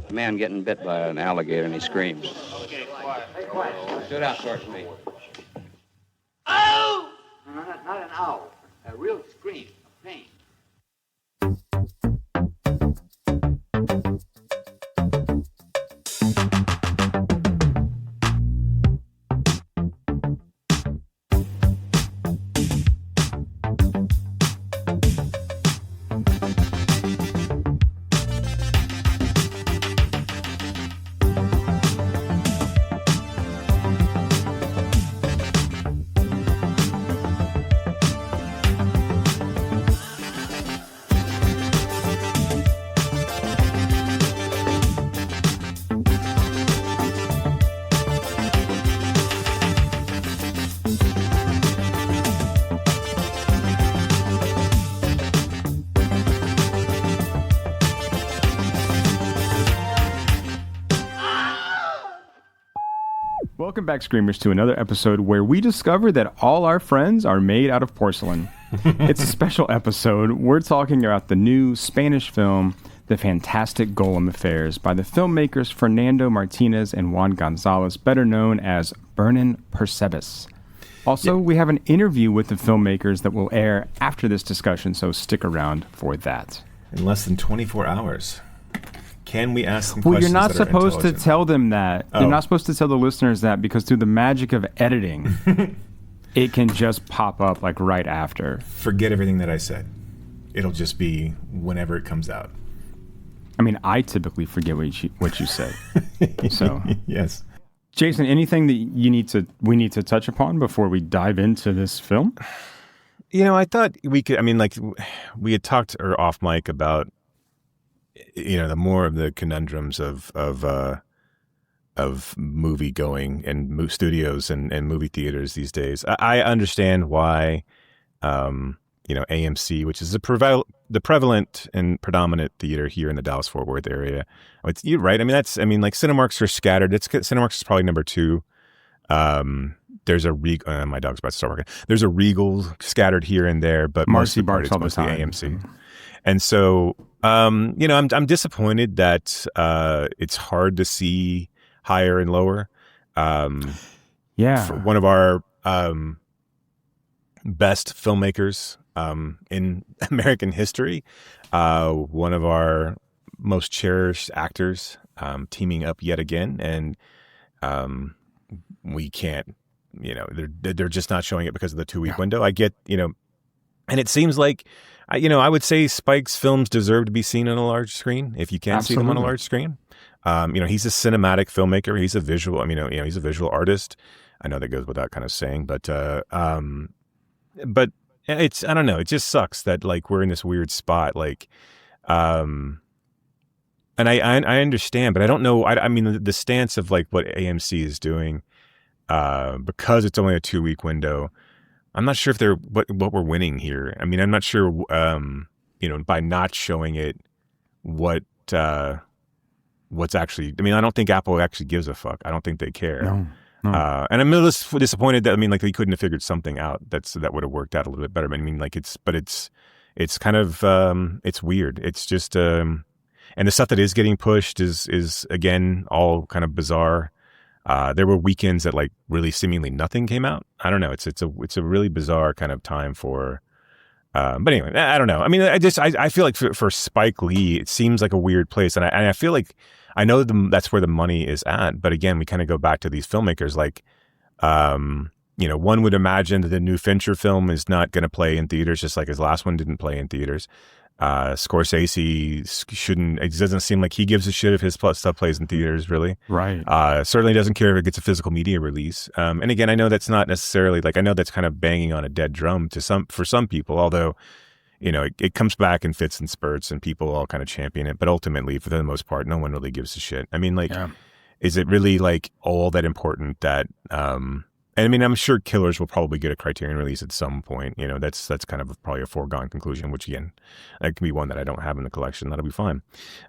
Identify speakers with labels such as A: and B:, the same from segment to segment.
A: A man getting bit by an alligator and he screams.
B: Okay, quiet. Hey, quiet.
A: Stood out towards me.
B: Ow! No, not an owl. A real scream of pain.
C: Welcome back, Screamers, to another episode where we discover that all our friends are made out of porcelain. It's a special episode. We're talking about the new Spanish film, The Fantastic Golem Affairs, by the filmmakers Fernando Martínez and Juan González, better known as Burnin Percebes. Also, we have an interview with the filmmakers that will air after this discussion, so stick around for that.
D: In less than 24 hours. Can we ask them
C: Well,
D: questions
C: you're not
D: that are
C: supposed to
D: intelligent?
C: tell them that.
D: Oh.
C: You're not supposed to tell the listeners that because through the magic of editing, it can just pop up like right after.
D: Forget everything that I said. It'll just be whenever it comes out.
C: I mean, I typically forget what you say. So,
D: Yes.
C: Jason, anything that we need to touch upon before we dive into this film?
E: You know, I thought we could. I mean, like we had talked off mic about, you know, the more of the conundrums of movie going and studios and movie theaters these days. I understand why, you know, AMC, which is the prevalent and predominant theater here in the Dallas-Fort Worth area. You're right. I mean, like Cinemarks are scattered. Cinemarks is probably number two. There's a my dog's about to start working. There's a Regal scattered here and there, but
C: Marcy
E: mostly
C: barks all the
E: mostly
C: time.
E: AMC. And so, you know, I'm disappointed that it's hard to see higher and lower.
C: Yeah.
E: For one of our best filmmakers in American history, one of our most cherished actors teaming up yet again, and we can't, you know, they're just not showing it because of the 2-week window. I get, you know, and it seems like, you know, I would say Spike's films deserve to be seen on a large screen if you can see them on a large screen. You know, he's a cinematic filmmaker. He's a visual. I mean, you know, he's a visual artist. I know that goes without kind of saying, but it's, I don't know. It just sucks that like we're in this weird spot. Like, and I understand, but I don't know. I mean, the stance of like what AMC is doing, because it's only a 2-week window. I'm not sure if they're what we're winning here. I mean, I'm not sure, you know, by not showing it, what's actually. I mean, I don't think Apple actually gives a fuck. I don't think they care.
C: No.
E: And I'm a little disappointed that, I mean, like they couldn't have figured something out that would have worked out a little bit better. I mean, like it's kind of it's weird. It's just and the stuff that is getting pushed is again all kind of bizarre. There were weekends that like really seemingly nothing came out. I don't know. It's a really bizarre kind of time for. But anyway, I don't know. I mean, I feel like for Spike Lee, it seems like a weird place, and I feel like I know that's where the money is at. But again, we kind of go back to these filmmakers. Like, you know, one would imagine that the new Fincher film is not going to play in theaters, just like his last one didn't play in theaters. Scorsese shouldn't. It doesn't seem like he gives a shit if his stuff plays in theaters, really.
C: Right.
E: Certainly doesn't care if it gets a physical media release. And again, I know that's not necessarily like, I know that's kind of banging on a dead drum for some people, although, you know, it comes back in fits and spurts and people all kind of champion it. But ultimately, for the most part, no one really gives a shit. I mean, like, is it really like all that important that, and I mean, I'm sure Killers will probably get a Criterion release at some point. You know, that's kind of probably a foregone conclusion, which again, that can be one that I don't have in the collection. That'll be fine.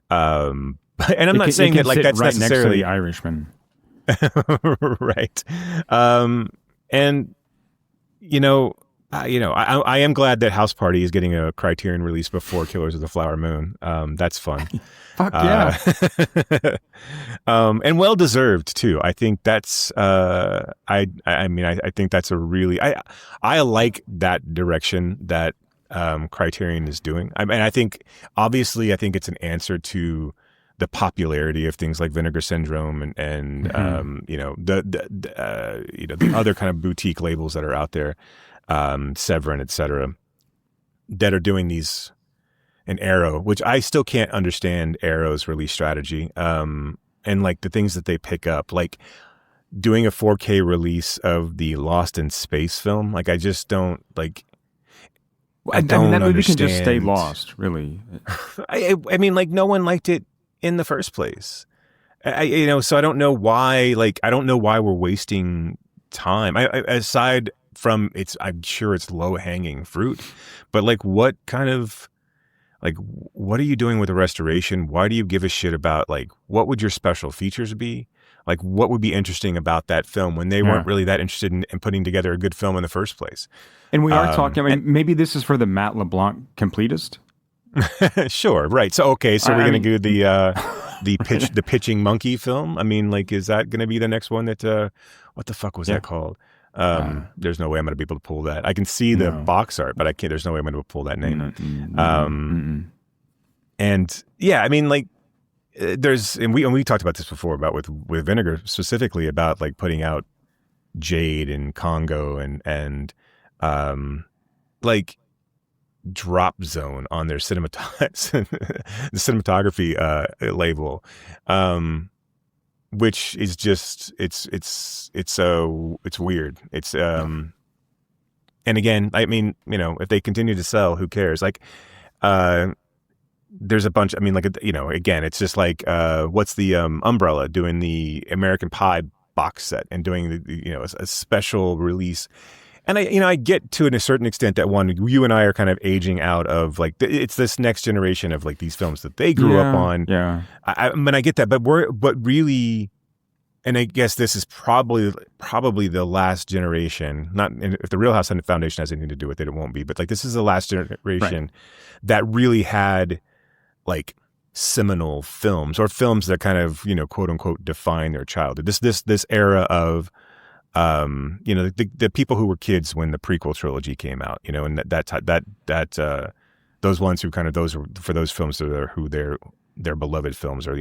E: And I'm not saying that like that's
C: right
E: necessarily
C: next to The Irishman.
E: right. And you know, I am glad that House Party is getting a Criterion release before Killers of the Flower Moon. That's fun.
C: Fuck yeah.
E: And well deserved too. I think that's I think that's a really I like that direction that Criterion is doing. I think obviously it's an answer to the popularity of things like Vinegar Syndrome and the other kind of boutique labels that are out there, Severin, etc., that are doing these. And Arrow, which I still can't understand Arrow's release strategy, and like the things that they pick up, like doing a 4K release of the Lost in Space film. Like I just don't like. I don't
C: that movie
E: understand.
C: can just stay lost, really.
E: I mean, like no one liked it in the first place. So I don't know why. Like I don't know why we're wasting time. Aside from I'm sure it's low hanging fruit, but like what kind of. Like, what are you doing with the restoration? Why do you give a shit about, like, what would your special features be? Like, what would be interesting about that film when they weren't really that interested in putting together a good film in the first place?
C: And we are talking, maybe this is for the Matt LeBlanc completist?
E: Sure, right. So, okay, so we're going to do the pitching monkey film? I mean, like, is that going to be the next one that, what the fuck was that called? There's no way I'm going to be able to pull that. I can see the box art, but I can't. There's no way I'm going to pull that name. And yeah, I mean, like, we talked about this before about with Vinegar specifically about like putting out Jade and Congo and like Drop Zone on their the cinematography label. Which is just it's weird. It's and again, I mean, if they continue to sell, who cares? Like there's a bunch. I mean, like again, it's just like what's the Umbrella doing the American Pie box set and doing a special release. And I get to a certain extent that you and I are kind of aging out of like it's this next generation of like these films that they grew up on.
C: Yeah,
E: I mean, I get that, but really, and I guess this is probably the last generation. Not if the Real House Foundation has anything to do with it, it won't be. But like this is the last generation that really had like seminal films or films that kind of quote unquote define their childhood. This era of the people who were kids when the prequel trilogy came out, and that those ones who kind of for those films who their beloved films, or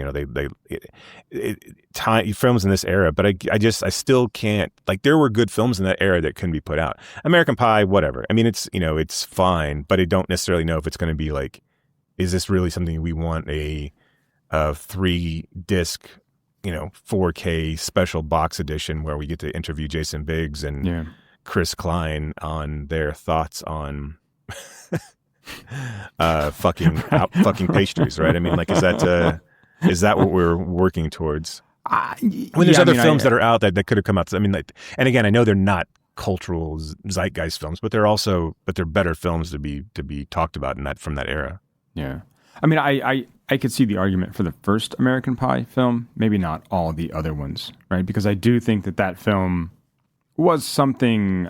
E: films in this era. But I still can't, like, there were good films in that era that couldn't be put out. American Pie, whatever. I mean, it's it's fine, but I don't necessarily know if it's going to be like, is this really something we want a 3-disc 4K special box edition where we get to interview Jason Biggs and Chris Klein on their thoughts on fucking pastries, right? I mean, like, is that what we're working towards? When there's other films that are out that could have come out. I mean, like, and again, I know they're not cultural zeitgeist films, but they're better films to be talked about from that era.
C: Yeah. I mean, I could see the argument for the first American Pie film, maybe not all the other ones, right? Because I do think that film was something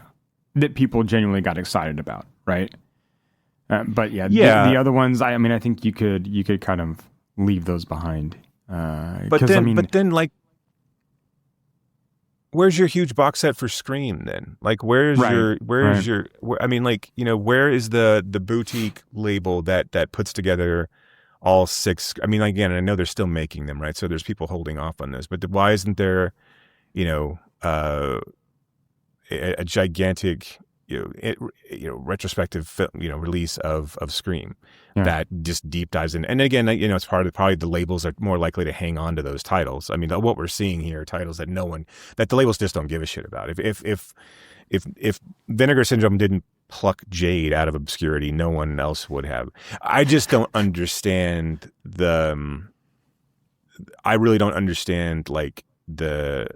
C: that people genuinely got excited about, right? But the other ones, I think you could kind of leave those behind. But
E: then, like, where's your huge box set for Scream then? Like, where is the boutique label that puts together all 6? I mean, again, I know they're still making them, right? So there's people holding off on this, but why isn't there, a gigantic, retrospective release of Scream that just deep dives in? And again, it's probably the labels are more likely to hang on to those titles. I mean, what we're seeing here are titles that the labels just don't give a shit about. If Vinegar Syndrome didn't pluck Jade out of obscurity, no one else would have. I just don't understand I really don't understand, like, the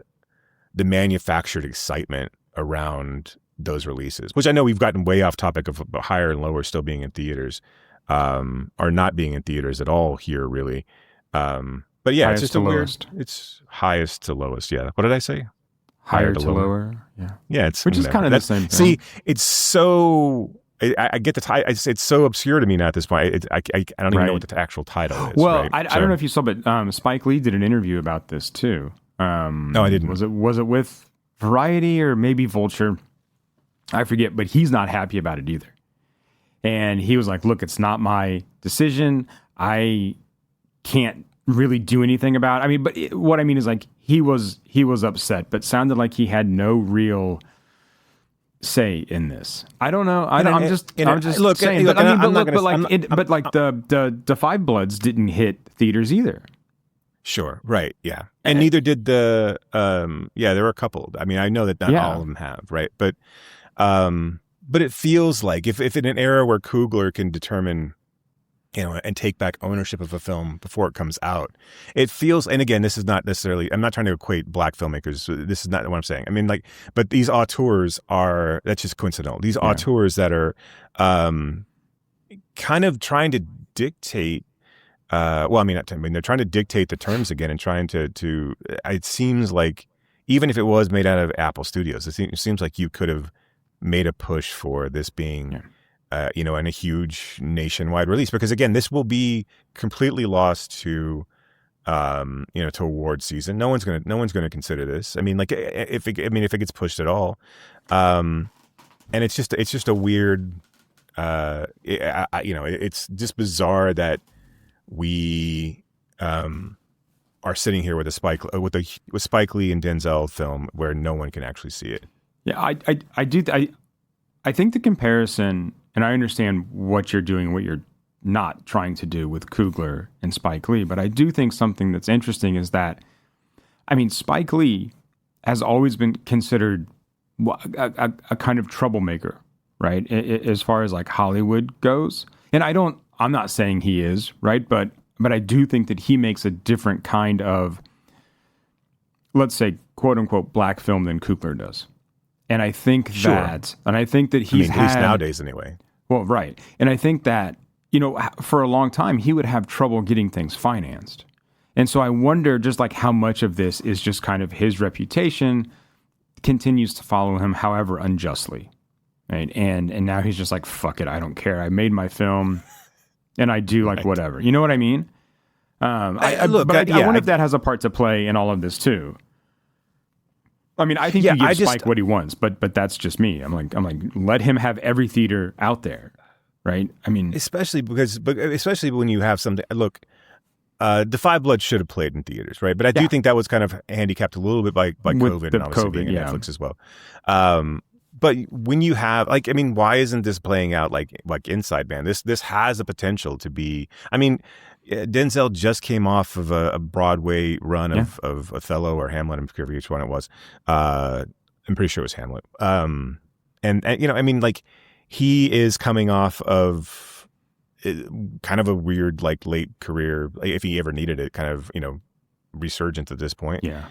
E: manufactured excitement around those releases, which I know we've gotten way off topic of higher and lower still being in theaters, or not being in theaters at all here, really. But yeah,
C: highest
E: it's just
C: to
E: a weird.
C: lowest.
E: It's highest to lowest. Yeah. What did I say?
C: higher to lower.
E: Yeah, it's
C: which is kind of the same thing.
E: See, it's so. I get the title. It's so obscure to me now at this point. I don't even know what the actual title is.
C: Well,
E: right?
C: I don't know if you saw, but Spike Lee did an interview about this too.
E: No, I didn't.
C: Was it with Variety or maybe Vulture? I forget, but he's not happy about it either. And he was like, "Look, it's not my decision. I can't really do anything about it." I mean, but what I mean is like he was upset, but sounded like he had no real say in this. I don't know. I'm just saying. But the Five Bloods didn't hit theaters either.
E: Sure. Right. Yeah. And neither did the. There were a couple. I mean, I know that not all of them have. Right. But it feels like if in an era where Coogler can determine, and take back ownership of a film before it comes out, it feels, and again, this is not necessarily, I'm not trying to equate black filmmakers. This is not what I'm saying. I mean, like, but these auteurs that's just coincidental. These auteurs that are kind of trying to dictate, they're trying to dictate the terms again and trying to it seems like, even if it was made out of Apple Studios, it seems like you could have made a push for this being, in a huge nationwide release, because again, this will be completely lost to, to award season. No one's gonna consider this. I mean, like if it gets pushed at all, and it's just a weird, it's just bizarre that we are sitting here with a Spike Lee and Denzel film where no one can actually see it.
C: Yeah, I think the comparison. And I understand what you're doing and what you're not trying to do with Coogler and Spike Lee. But I do think something that's interesting is that, I mean, Spike Lee has always been considered a kind of troublemaker, right? As far as like Hollywood goes. And I'm not saying he is, right? But I do think that he makes a different kind of, let's say, quote unquote, black film than Coogler does. And I think that he's
E: at least nowadays anyway.
C: Well, right. And I think that, for a long time, he would have trouble getting things financed. And so I wonder just like how much of this is just kind of his reputation continues to follow him, however unjustly. Right. And now he's just like, fuck it. I don't care. I made my film and I do like whatever. You know what I mean? I wonder if that has a part to play in all of this too. I mean, I think he gives Spike what he wants, but that's just me. I'm like, let him have every theater out there, right? I mean,
E: especially when you have something. Look, The Five Bloods should have played in theaters, right? But I do think that was kind of handicapped a little bit by COVID and obviously being in Netflix as well. But when you have why isn't this playing out like Inside Man? This has the potential to be. I mean, Denzel just came off of a Broadway run of Othello or Hamlet. I'm forgetting which one it was. I'm pretty sure it was Hamlet. And he is coming off of kind of a weird late career, if he ever needed it, kind of resurgence at this point.
C: Yeah.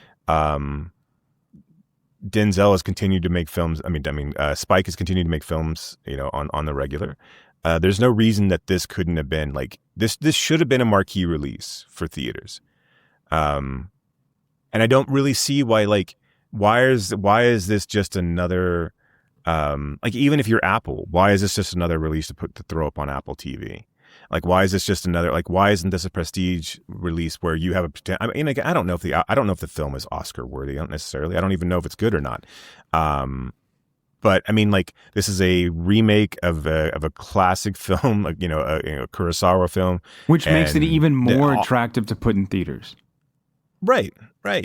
E: Denzel has continued to make films. Spike has continued to make films, on the regular. There's no reason that this couldn't have been this should have been a marquee release for theaters. And I don't really see why is this just another, even if you're Apple, why is this just another release to throw up on Apple TV? Why is this just another, why isn't this a prestige release where you have I don't know if the film is Oscar worthy necessarily. I don't even know if it's good or not. But this is a remake of a classic film, a Kurosawa film,
C: which makes it even more attractive to put in theaters.
E: Right. For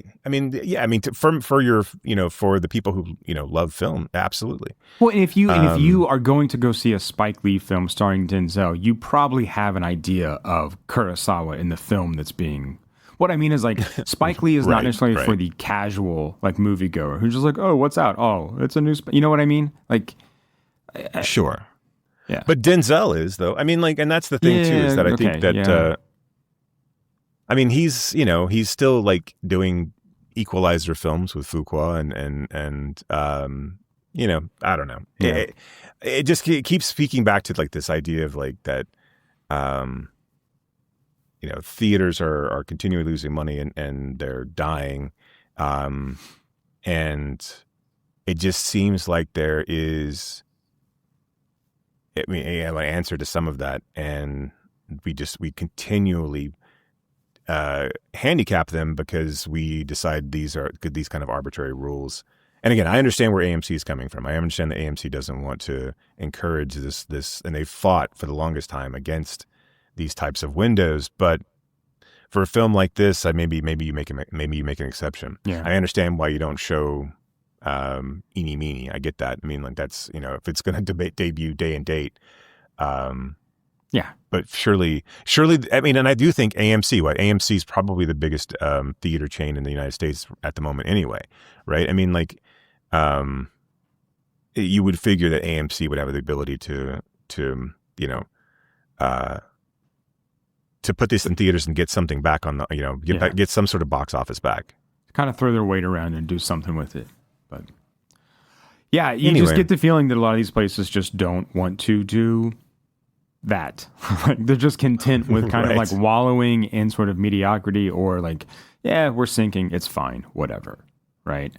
E: the people who love film, absolutely.
C: Well, and if you are going to go see a Spike Lee film starring Denzel, you probably have an idea of Kurosawa in the film that's being. What I mean is Spike Lee is not necessarily for the casual moviegoer who's just oh, what's out? Oh, it's a new. You know what I mean?
E: Sure.
C: Yeah.
E: But Denzel is though. And that's the thing too is that I think that. He's still doing Equalizer films with Fuqua and I don't know.
C: Yeah.
E: It just keeps speaking back to this idea of that. Theaters are continually losing money and they're dying. And it just seems like there is, I mean, an answer to some of that. And we continually handicap them because we decide these kind of arbitrary rules. And again, I understand where AMC is coming from. I understand that AMC doesn't want to encourage this, and they've fought for the longest time against these types of windows. But for a film like this, maybe you make an exception.
C: Yeah.
E: I understand why you don't show Eeny Meeny. I get that. I mean, like that's, if it's going to debut day and date.
C: Yeah.
E: But surely, I mean, and I do think AMC is probably the biggest theater chain in the United States at the moment anyway, right? I mean, like, you would figure that AMC would have the ability to put this in theaters and get something back on the, get some sort of box office back.
C: Kind of throw their weight around and do something with it. But yeah, you just get the feeling that a lot of these places just don't want to do that. Like they're just content with kind of like wallowing in sort of mediocrity, or like, yeah, we're sinking, it's fine, whatever. Right.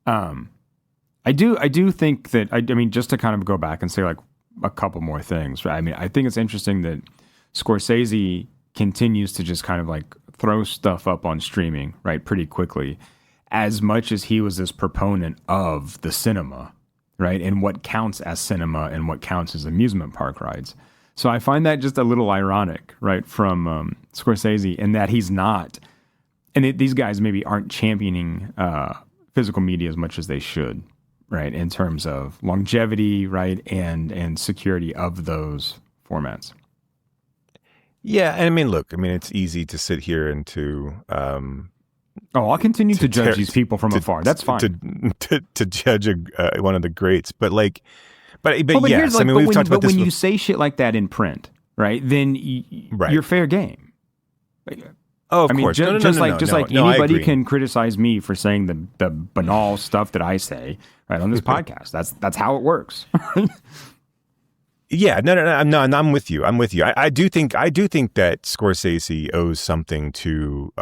C: I do think that, I mean, just to kind of go back and say like a couple more things. Right? I mean, I think it's interesting that Scorsese continues to just kind of like throw stuff up on streaming, right, pretty quickly, as much as he was this proponent of the cinema, right, and what counts as cinema and what counts as amusement park rides. So I find that just a little ironic, right, from Scorsese, in that he's not, and these guys maybe aren't championing physical media as much as they should, right, in terms of longevity, right, and security of those formats.
E: Yeah, and I mean, look, it's easy to sit here and to
C: I'll continue to judge these people from afar. That's fine.
E: To judge one of the greats, but like, but
C: yes,
E: I mean, we've talked about this.
C: But when you say shit like that in print, right, then you're fair game.
E: Oh, of course.
C: Just like anybody can criticize me for saying the banal stuff that I say right on this podcast. That's how it works.
E: Yeah, no, I'm with you. I do think that Scorsese owes something to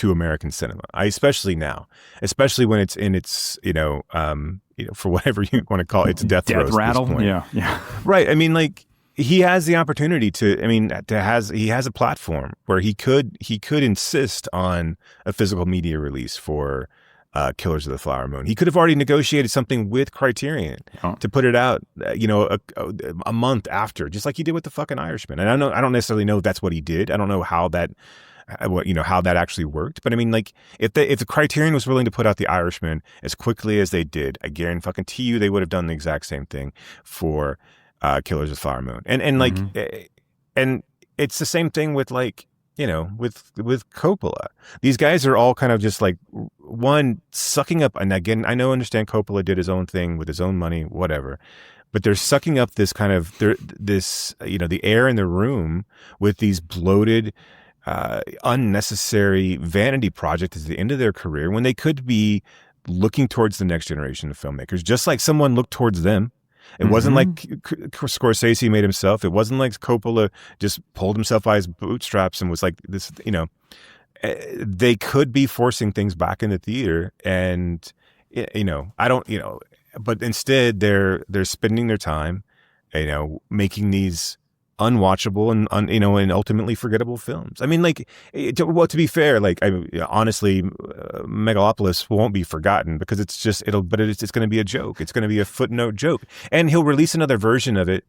E: American cinema. Especially now, especially when it's in its for whatever you want to call it, it's death rattle. At this point.
C: Yeah,
E: right. I mean, like he has the opportunity he has a platform where he could insist on a physical media release for Killers of the Flower Moon. He could have already negotiated something with Criterion to put it out, a month after, just like he did with the fucking Irishman. And I don't necessarily know if that's what he did. I don't know how that actually worked. But I mean, like, if the Criterion was willing to put out the Irishman as quickly as they did, I guarantee you they would have done the exact same thing for Killers of the Flower Moon. And like, and it's the same thing with like, with Coppola. These guys are all kind of just like, one, sucking up, and again, understand Coppola did his own thing with his own money, whatever, but they're sucking up this kind of, the air in the room with these bloated, unnecessary vanity projects at the end of their career, when they could be looking towards the next generation of filmmakers, just like someone looked towards them. It wasn't like Scorsese made himself. It wasn't like Coppola just pulled himself by his bootstraps and was like this, they could be forcing things back in the theater, and, but instead they're spending their time, making these unwatchable and ultimately forgettable films. I mean, like, to be fair, like, honestly, Megalopolis won't be forgotten because it's going to be a joke. It's going to be a footnote joke, and he'll release another version of it,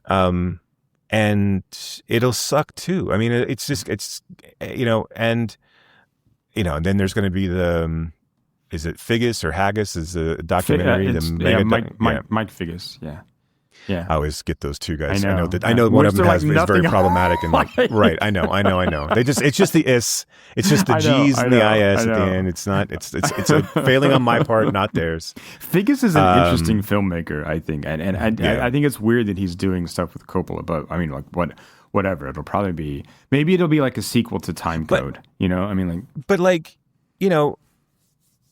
E: and it'll suck too. I mean, and then there's going to be is it Figgis or Haggis is the documentary?
C: Mike Figgis. Yeah. Yeah,
E: I always get those two guys. I know one of them is very problematic, and like, right. I know. It's just the is. It's just the G's and the is at the end. It's not. It's a failing on my part, not theirs.
C: Figgis is an interesting filmmaker, I think, and I think it's weird that he's doing stuff with Coppola. But I mean, like, whatever. It'll probably be, maybe it'll be like a sequel to Time Code. I mean, like,
E: but like,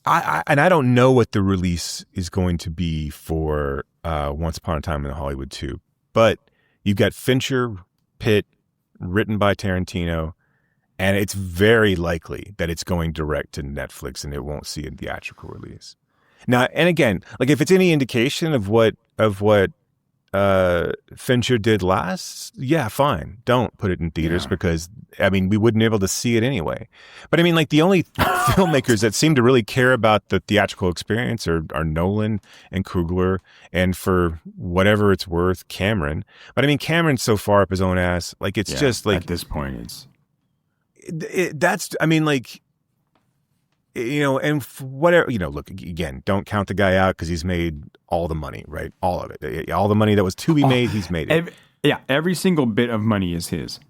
E: I don't know what the release is going to be for Once Upon a Time in Hollywood 2, but you've got Fincher, Pitt, written by Tarantino, and it's very likely that it's going direct to Netflix and it won't see a theatrical release. Now, and again, like if it's any indication of what Fincher did last, yeah, fine. Don't put it in theaters because, I mean, we wouldn't be able to see it anyway. But I mean, like the only filmmakers that seem to really care about the theatrical experience are Nolan and Coogler, and for whatever it's worth, Cameron. But I mean, Cameron's so far up his own ass. Like, it's just like...
C: At this point,
E: that's, I mean, like... and whatever, look, again, don't count the guy out because he's made all the money, right? All of it. All the money that was to be made, he's made it.
C: Every single bit of money is his.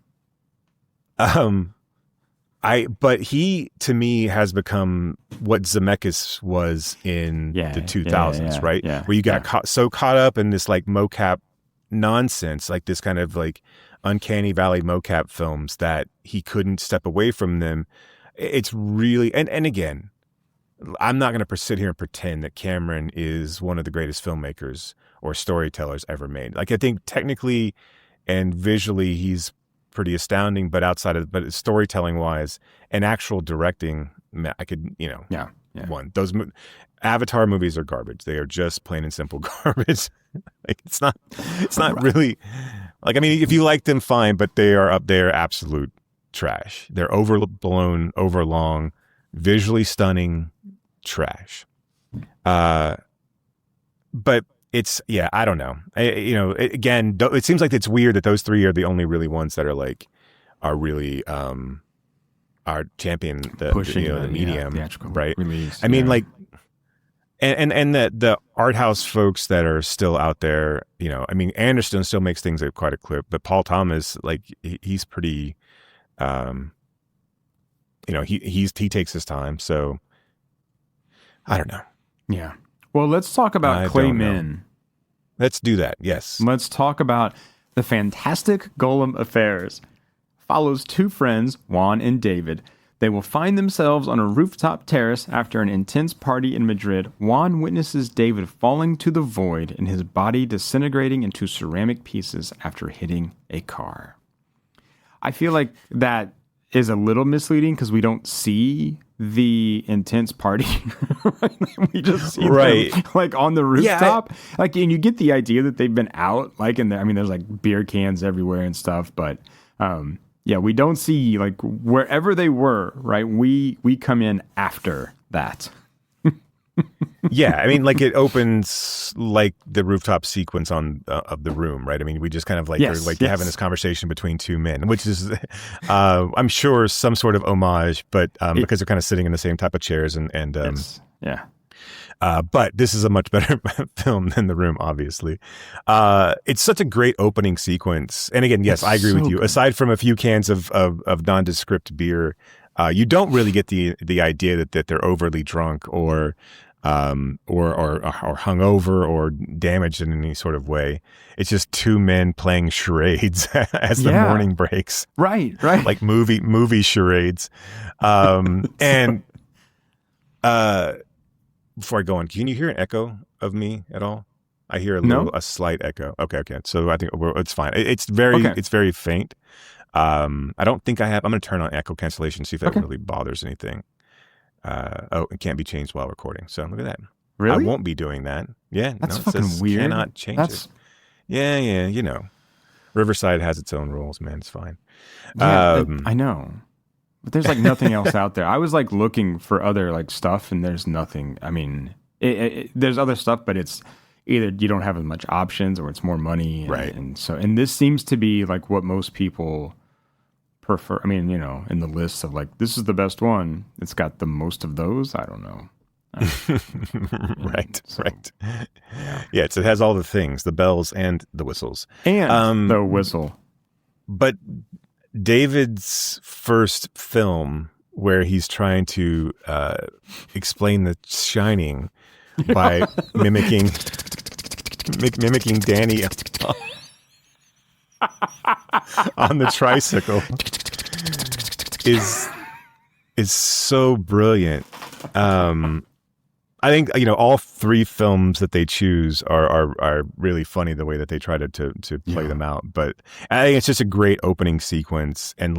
E: But he, to me, has become what Zemeckis was in the 2000s, right?
C: Yeah,
E: where you got so caught up in this like mocap nonsense, like this kind of like uncanny valley mocap films that he couldn't step away from them. It's really, and again, I'm not going to sit here and pretend that Cameron is one of the greatest filmmakers or storytellers ever made. Like, I think technically and visually he's pretty astounding, but but storytelling wise and actual directing, I could, one. Those Avatar movies are garbage. They are just plain and simple garbage. Like, it's not really, like, I mean, if you like them, fine, but they are up there absolute trash. They're overblown, overlong, visually stunning trash. But it's, I don't know. Again, it seems like it's weird that those three are the only really ones that are really are champion
C: pushing
E: the medium, right?
C: Release,
E: I mean, like, and the art house folks that are still out there, I mean, Anderson still makes things at quite a clip, but Paul Thomas, like, he's pretty. He takes his time, so I don't know.
C: Yeah. Well, let's talk about Clay Min.
E: Let's do that. Yes.
C: Let's talk about the Fantastic Golem Affairs. Follows two friends, Juan and David. They will find themselves on a rooftop terrace after an intense party in Madrid. Juan witnesses David falling to the void and his body disintegrating into ceramic pieces after hitting a car. I feel like that is a little misleading because we don't see the intense party. We just see them, like, on the rooftop. And you get the idea that they've been out, like, in there. I mean, there's like beer cans everywhere and stuff, but we don't see, like, wherever they were, right? We come in after that.
E: I mean, like, it opens like the rooftop sequence of the room, right? I mean, we just kind of like are having this conversation between two men, which is I'm sure some sort of homage, but because they're kind of sitting in the same type of chairs but this is a much better film than The Room, obviously. It's such a great opening sequence, and again, yes, I agree with you. Good. Aside from a few cans of nondescript beer, you don't really get the idea that they're overly drunk or hungover or damaged in any sort of way. It's just two men playing charades as the morning breaks.
C: Right.
E: Like movie charades. And before I go on, can you hear an echo of me at all? I hear a slight echo. Okay. So I think it's fine. It's very faint. I don't think I'm going to turn on echo cancellation, see if that really bothers anything. It can't be changed while recording. So look at that.
C: Really?
E: I won't be doing that. Yeah.
C: That's fucking weird.
E: Cannot change it. Yeah. Riverside has its own rules, man. It's fine.
C: Yeah, I know. But there's like nothing else out there. I was like looking for other like stuff and there's nothing. I mean, there's other stuff, but it's either you don't have as much options or it's more money.
E: Right.
C: And this seems to be like what most people prefer. I mean, in the list of like, this is the best one. It's got the most of those. I don't know.
E: Right. Yeah. It has all the things, the bells and the whistles.
C: And the whistle.
E: But David's first film where he's trying to explain The Shining by mimicking Danny on the tricycle is so brilliant. I think all three films that they choose are really funny the way that they try to play them out. But I think it's just a great opening sequence, and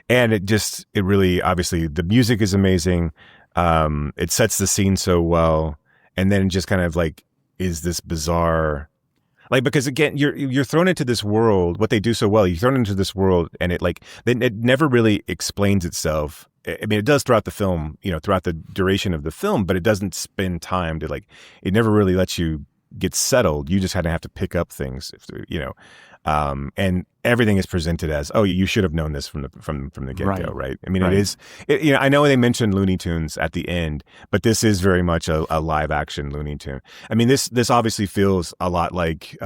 E: it really, obviously the music is amazing. It sets the scene so well, and then just kind of like is this bizarre, like, because again you're thrown into this world. What they do so well, you're thrown into this world, and it never really explains itself. I mean, it does throughout the film, throughout the duration of the film, but it doesn't spend time to like. It never really lets you get settled. You just kind of have to pick up things, and everything is presented as, oh, you should have known this from the get-go, right? I mean,
C: Right.
E: it is. I know they mentioned Looney Tunes at the end, but this is very much a live action Looney Tune. I mean, this obviously feels a lot like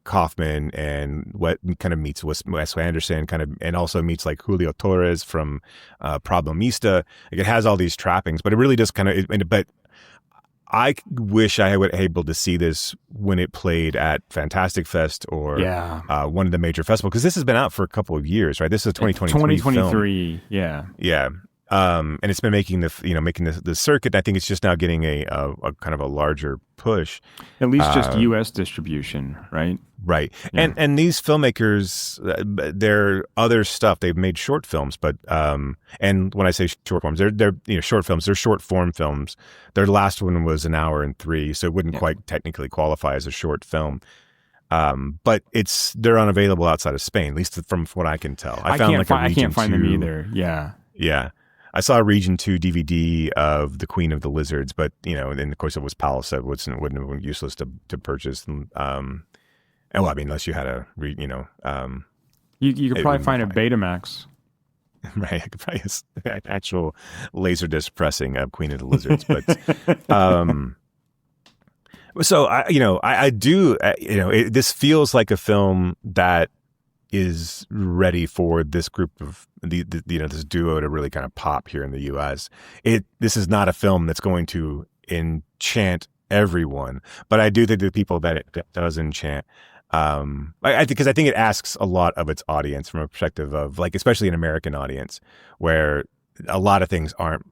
E: Kaufman, and what kind of meets Wes Anderson, kind of, and also meets like Julio Torres from Problemista. Like, it has all these trappings, but it really does kind of. But I wish I was able to see this when it played at Fantastic Fest or one of the major festivals, because this has been out for a couple of years, right? This is a
C: 2023 film.
E: Yeah. And it's been making the circuit. I think it's just now getting a kind of a larger push.
C: At least just U.S. distribution, right?
E: Right.
C: Yeah.
E: And these filmmakers, their other stuff, they've made short films, but and when I say short forms, they're short films, they're short form films. Their last one was 1 hour and 3, so it wouldn't quite technically qualify as a short film. But they're unavailable outside of Spain, at least from what I can tell. I can't find them either.
C: Yeah.
E: Yeah. I saw a Region 2 DVD of The Queen of the Lizards, but, and of course it was PAL, so it wouldn't have been useless to purchase. Well, I mean, unless you had
C: you could probably find a Betamax.
E: Right, I could probably an actual Laserdisc pressing of Queen of the Lizards, but so I do this feels like a film that is ready for this group of this duo to really kind of pop here in the U.S. This is not a film that's going to enchant everyone, but I do think the people that it does enchant. Because I think it asks a lot of its audience from a perspective of, like, especially an American audience, where a lot of things aren't,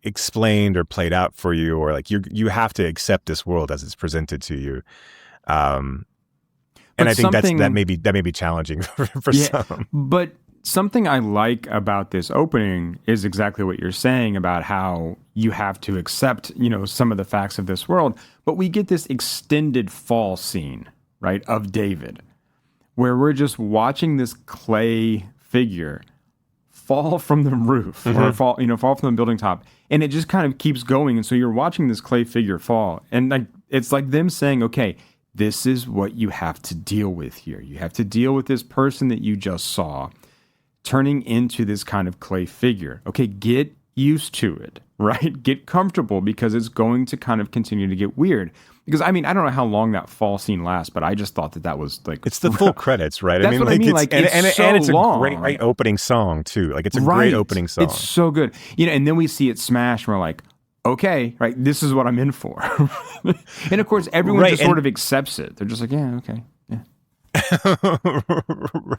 E: explained or played out for you, or like you have to accept this world as it's presented to you. And I think that may be challenging for some.
C: But something I like about this opening is exactly what you're saying about how you have to accept, some of the facts of this world. But we get this extended fall scene, right, of David, where we're just watching this clay figure fall from the roof or fall from the building top, and it just kind of keeps going. And so you're watching this clay figure fall, and it's like them saying, okay, this is what you have to deal with here. You have to deal with this person that you just saw turning into this kind of clay figure. Okay, get used to it, right? Get comfortable, because it's going to kind of continue to get weird. Because, I mean, I don't know how long that fall scene lasts, but I just thought that was like...
E: It's the full credits, right?
C: That's what I mean. It's
E: long. A great opening song, too. Like, it's a great opening song.
C: It's so good. And then we see it smash, and we're like, okay, right, this is what I'm in for. And, of course, everyone just sort of accepts it. They're just like, yeah, okay.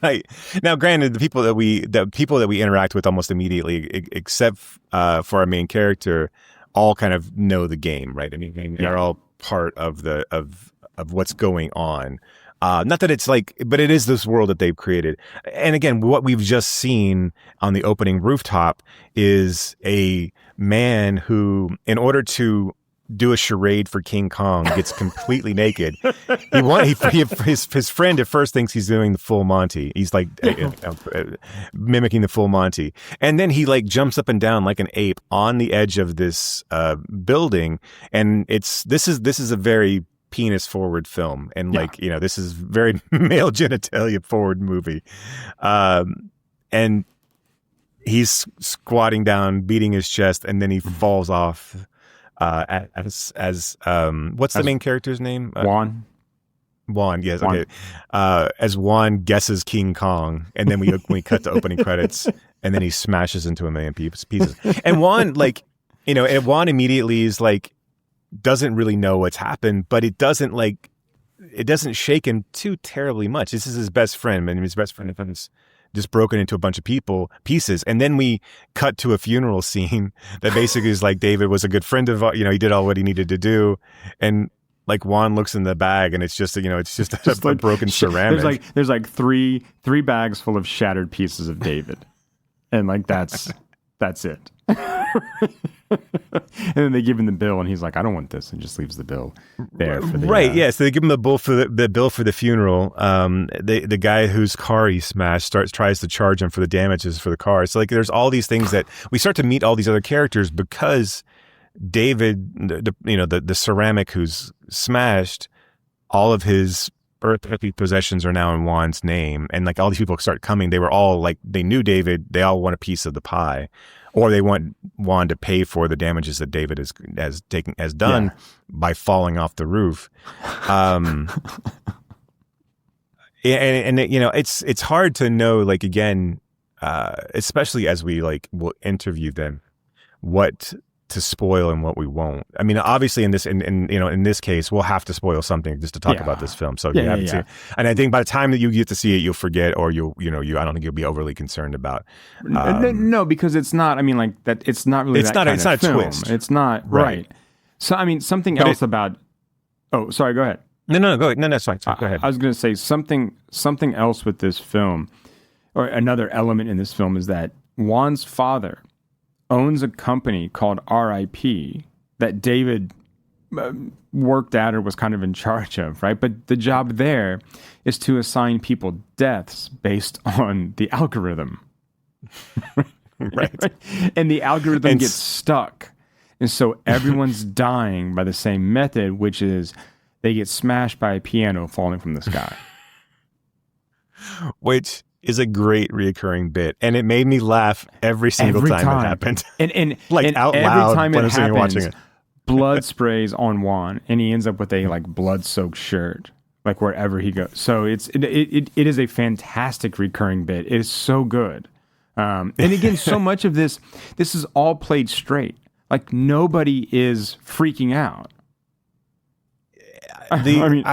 E: Right. Now, granted, the people that we interact with almost immediately, except for our main character, all kind of know the game, right? I mean, they're all part of what's going on. Not that it's like, but it is this world that they've created. And again, what we've just seen on the opening rooftop is a man who, in order to do a charade for King Kong, gets completely naked. His friend at first thinks he's doing the full Monty. He's like mimicking the full Monty, and then he like jumps up and down like an ape on the edge of this building. And this is a very penis forward film, and this is very male genitalia forward movie, and he's squatting down, beating his chest, and then he falls off. What's the main character's name?
C: Juan.
E: Juan, yes, Juan. Okay. As Juan guesses King Kong, and then we cut to opening credits, and then he smashes into a million pieces. And Juan, Juan immediately is like, doesn't really know what's happened, but it doesn't shake him too terribly much. This is his best friend, and his best friend is just broken into a bunch of pieces. And then we cut to a funeral scene that basically is like, David was a good friend of, he did all what he needed to do. And like Juan looks in the bag, and it's just a broken ceramic.
C: There's like three bags full of shattered pieces of David. And like, that's That's it. And then they give him the bill, and he's like, I don't want this, and just leaves the bill there for the
E: right. Yeah, so they give him the bill for the funeral. The guy whose car he smashed tries to charge him for the damages for the car. So like there's all these things that we start to meet all these other characters because David, the ceramic who's smashed, all of his earthly possessions are now in Juan's name, and like all these people start coming. They were all like, they knew David. They all want a piece of the pie, or they want Juan to pay for the damages that David has done by falling off the roof. And it's hard to know, like, again, especially as we like will interview them, what to spoil and what we won't. I mean, obviously in this case, we'll have to spoil something just to talk about this film. So you haven't seen it. And I think by the time that you get to see it, you'll forget, or I don't think you'll be overly concerned about.
C: No, because it's not. I mean, like that. It's not really. It's not a film. Twist. It's not right. So I mean, something else about. Oh, sorry. Go ahead.
E: No, go ahead. No, that's fine. Go ahead.
C: I was going to say something else with this film, or another element in this film, is that Juan's father owns a company called RIP that David worked at or was kind of in charge of, right? But the job there is to assign people deaths based on the algorithm. Right. And the algorithm gets stuck. And so everyone's dying by the same method, which is they get smashed by a piano falling from the sky.
E: Which is a great reoccurring bit, and it made me laugh every single time it happened.
C: And
E: like
C: and
E: out
C: every
E: loud
C: time
E: when
C: it
E: I'm
C: happens,
E: watching it.
C: blood sprays on Juan, and he ends up with a like blood-soaked shirt, like wherever he goes. So it is a fantastic recurring bit. It is so good, and again, so much of this is all played straight. Like nobody is freaking out. After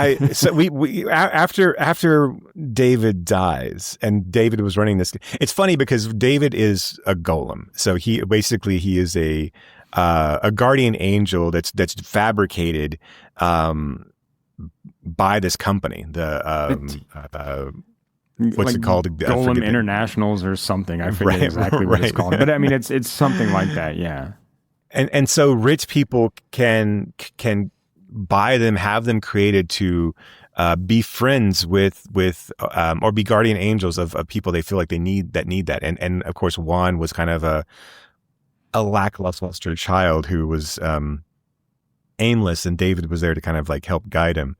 C: David dies, and David was running this. It's funny because David is a golem, so he is a guardian angel that's fabricated by this company. What's it called? Golem Internationals or something. I forget exactly what it's called, but I mean it's something like that. Yeah.
E: And so rich people can buy them, have them created to be friends with or be guardian angels of people they feel like they need that. And of course, Juan was kind of a lackluster child who was aimless, and David was there to kind of like help guide him.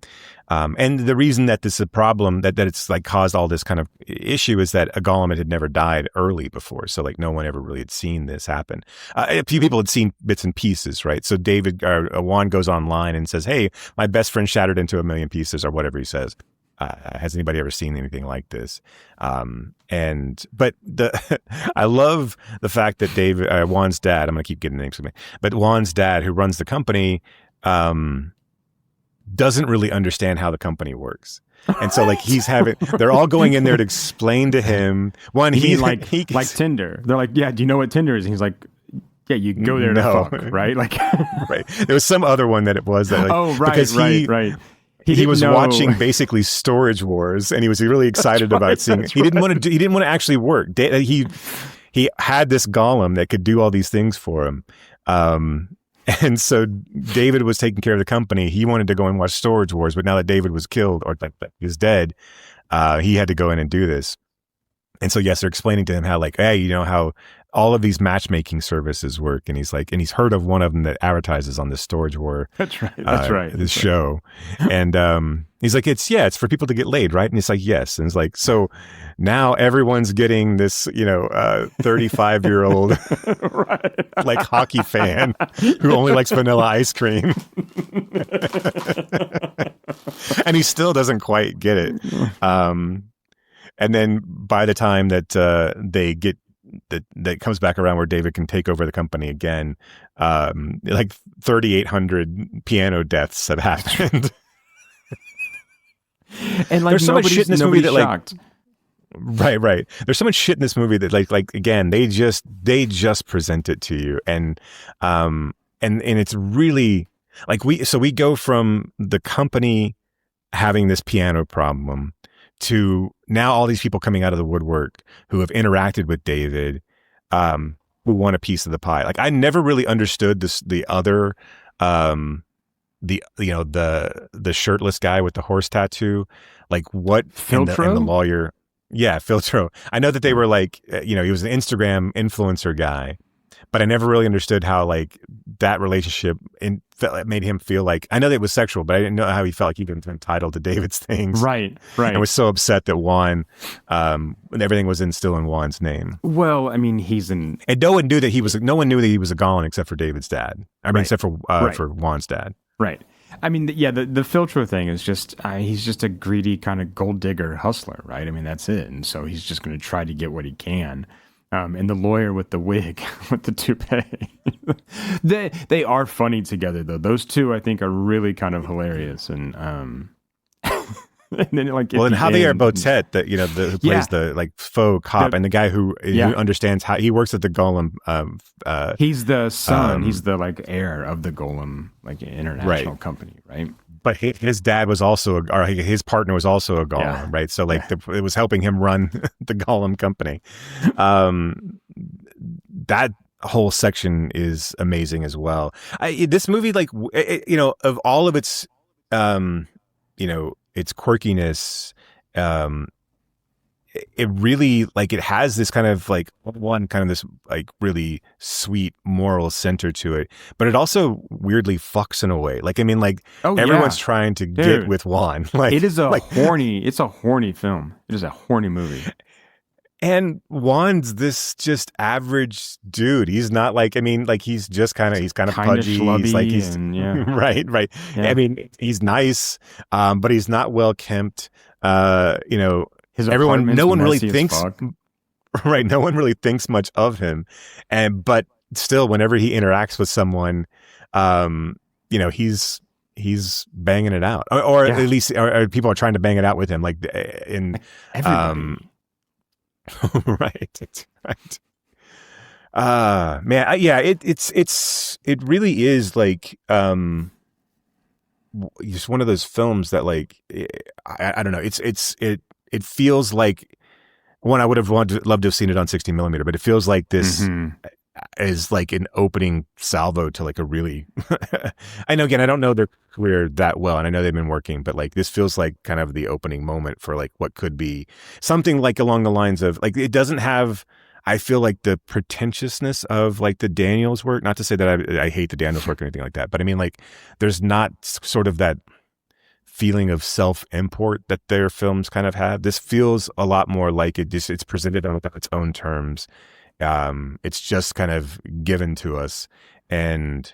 E: And the reason that this is a problem, that it's like caused all this kind of issue, is that a golem had never died early before. So like no one ever really had seen this happen. A few people had seen bits and pieces, right? So Juan goes online and says, hey, my best friend shattered into 1 million pieces, or whatever he says. Has anybody ever seen anything like this? But I love the fact that Juan's dad, I'm going to keep getting names, but Juan's dad, who runs the company, doesn't really understand how the company works. And so like they're all going in there to explain to him. One, he's like
C: Tinder. They're like, yeah, do you know what Tinder is? And he's like, yeah, you go there to fuck, right? Like,
E: right. There was some other one that it was that like,
C: right.
E: He was watching basically Storage Wars, and he was really excited about seeing it. He didn't want to actually work. He had this golem that could do all these things for him. And so David was taking care of the company. He wanted to go and watch Storage Wars, but now that David was killed or is dead, he had to go in and do this. And so, yes, they're explaining to him how, like, hey, you know how all of these matchmaking services work. And he's like, and he's heard of one of them that advertises on this Storage War.
C: That's right.
E: This show. And he's like, it's for people to get laid, right? And it's like, yes. And it's like, so now everyone's getting this, 35-year-old
C: right.
E: like hockey fan who only likes vanilla ice cream. And he still doesn't quite get it. And then by the time that that comes back around where David can take over the company again, like 3,800 piano deaths have happened.
C: And like
E: there's so much shit in this movie that
C: shocked.
E: Like, right. There's so much shit in this movie that like again, they just present it to you. And it's really like we go from the company having this piano problem to now all these people coming out of the woodwork who have interacted with David, who want a piece of the pie. Like I never really understood the other, the shirtless guy with the horse tattoo, like what
C: Filtro?
E: and the lawyer. Yeah, Filtro. I know that they were like, he was an Instagram influencer guy, but I never really understood how like that relationship made him feel like, I know that it was sexual, but I didn't know how he felt like he was entitled to David's things.
C: Right.
E: And was so upset that Juan, everything was still in Juan's name.
C: Well, I mean,
E: and no one knew that he was a Golem except for David's dad. I mean, except for Juan's dad.
C: Right. I mean, the Filtro thing is just, he's just a greedy kind of gold digger hustler, right? I mean, that's it. And so he's just going to try to get what he can. And the lawyer with the wig, with the toupee, they are funny together, though. Those two, I think, are really kind of hilarious. And, and then, like,
E: and Javier Botet, that who plays the like faux cop, and the guy who understands how he works at the Golem.
C: He's the son. He's the like heir of the Golem, like international company, right?
E: But his dad was also, his partner was also a Golem, right? So like it was helping him run the Golem company. That whole section is amazing as well. This movie, like, of all of its, its quirkiness, it really, like, it has this kind of like this like really sweet moral center to it, but it also weirdly fucks in a way. Like, I mean, like everyone's trying to get with Juan. Like,
C: it is it's a horny film. It is a horny movie.
E: And Juan's this just average dude. He's not like, I mean, like he's kind of pudgy. He's like, right. Yeah. I mean, he's nice, but he's not well kempt. No one really thinks much of him. But still, whenever he interacts with someone, he's banging it out, or at least or people are trying to bang it out with him. Like
C: everybody.
E: Right. Man, it really is like just one of those films that, like, I don't know, it feels like one. I would have loved to have seen it on 16 millimeter, but it feels like this is like an opening salvo to like a really I know, again, I don't know their career that well, and I know they've been working, but like this feels like kind of the opening moment for like what could be something like along the lines of, like, it doesn't have, I feel like, the pretentiousness of like the Daniels work. Not to say that I hate the Daniels work or anything like that, but I mean, like, there's not sort of that feeling of self-import that their films kind of have. This feels a lot more like it's presented on its own terms. It's just kind of given to us, and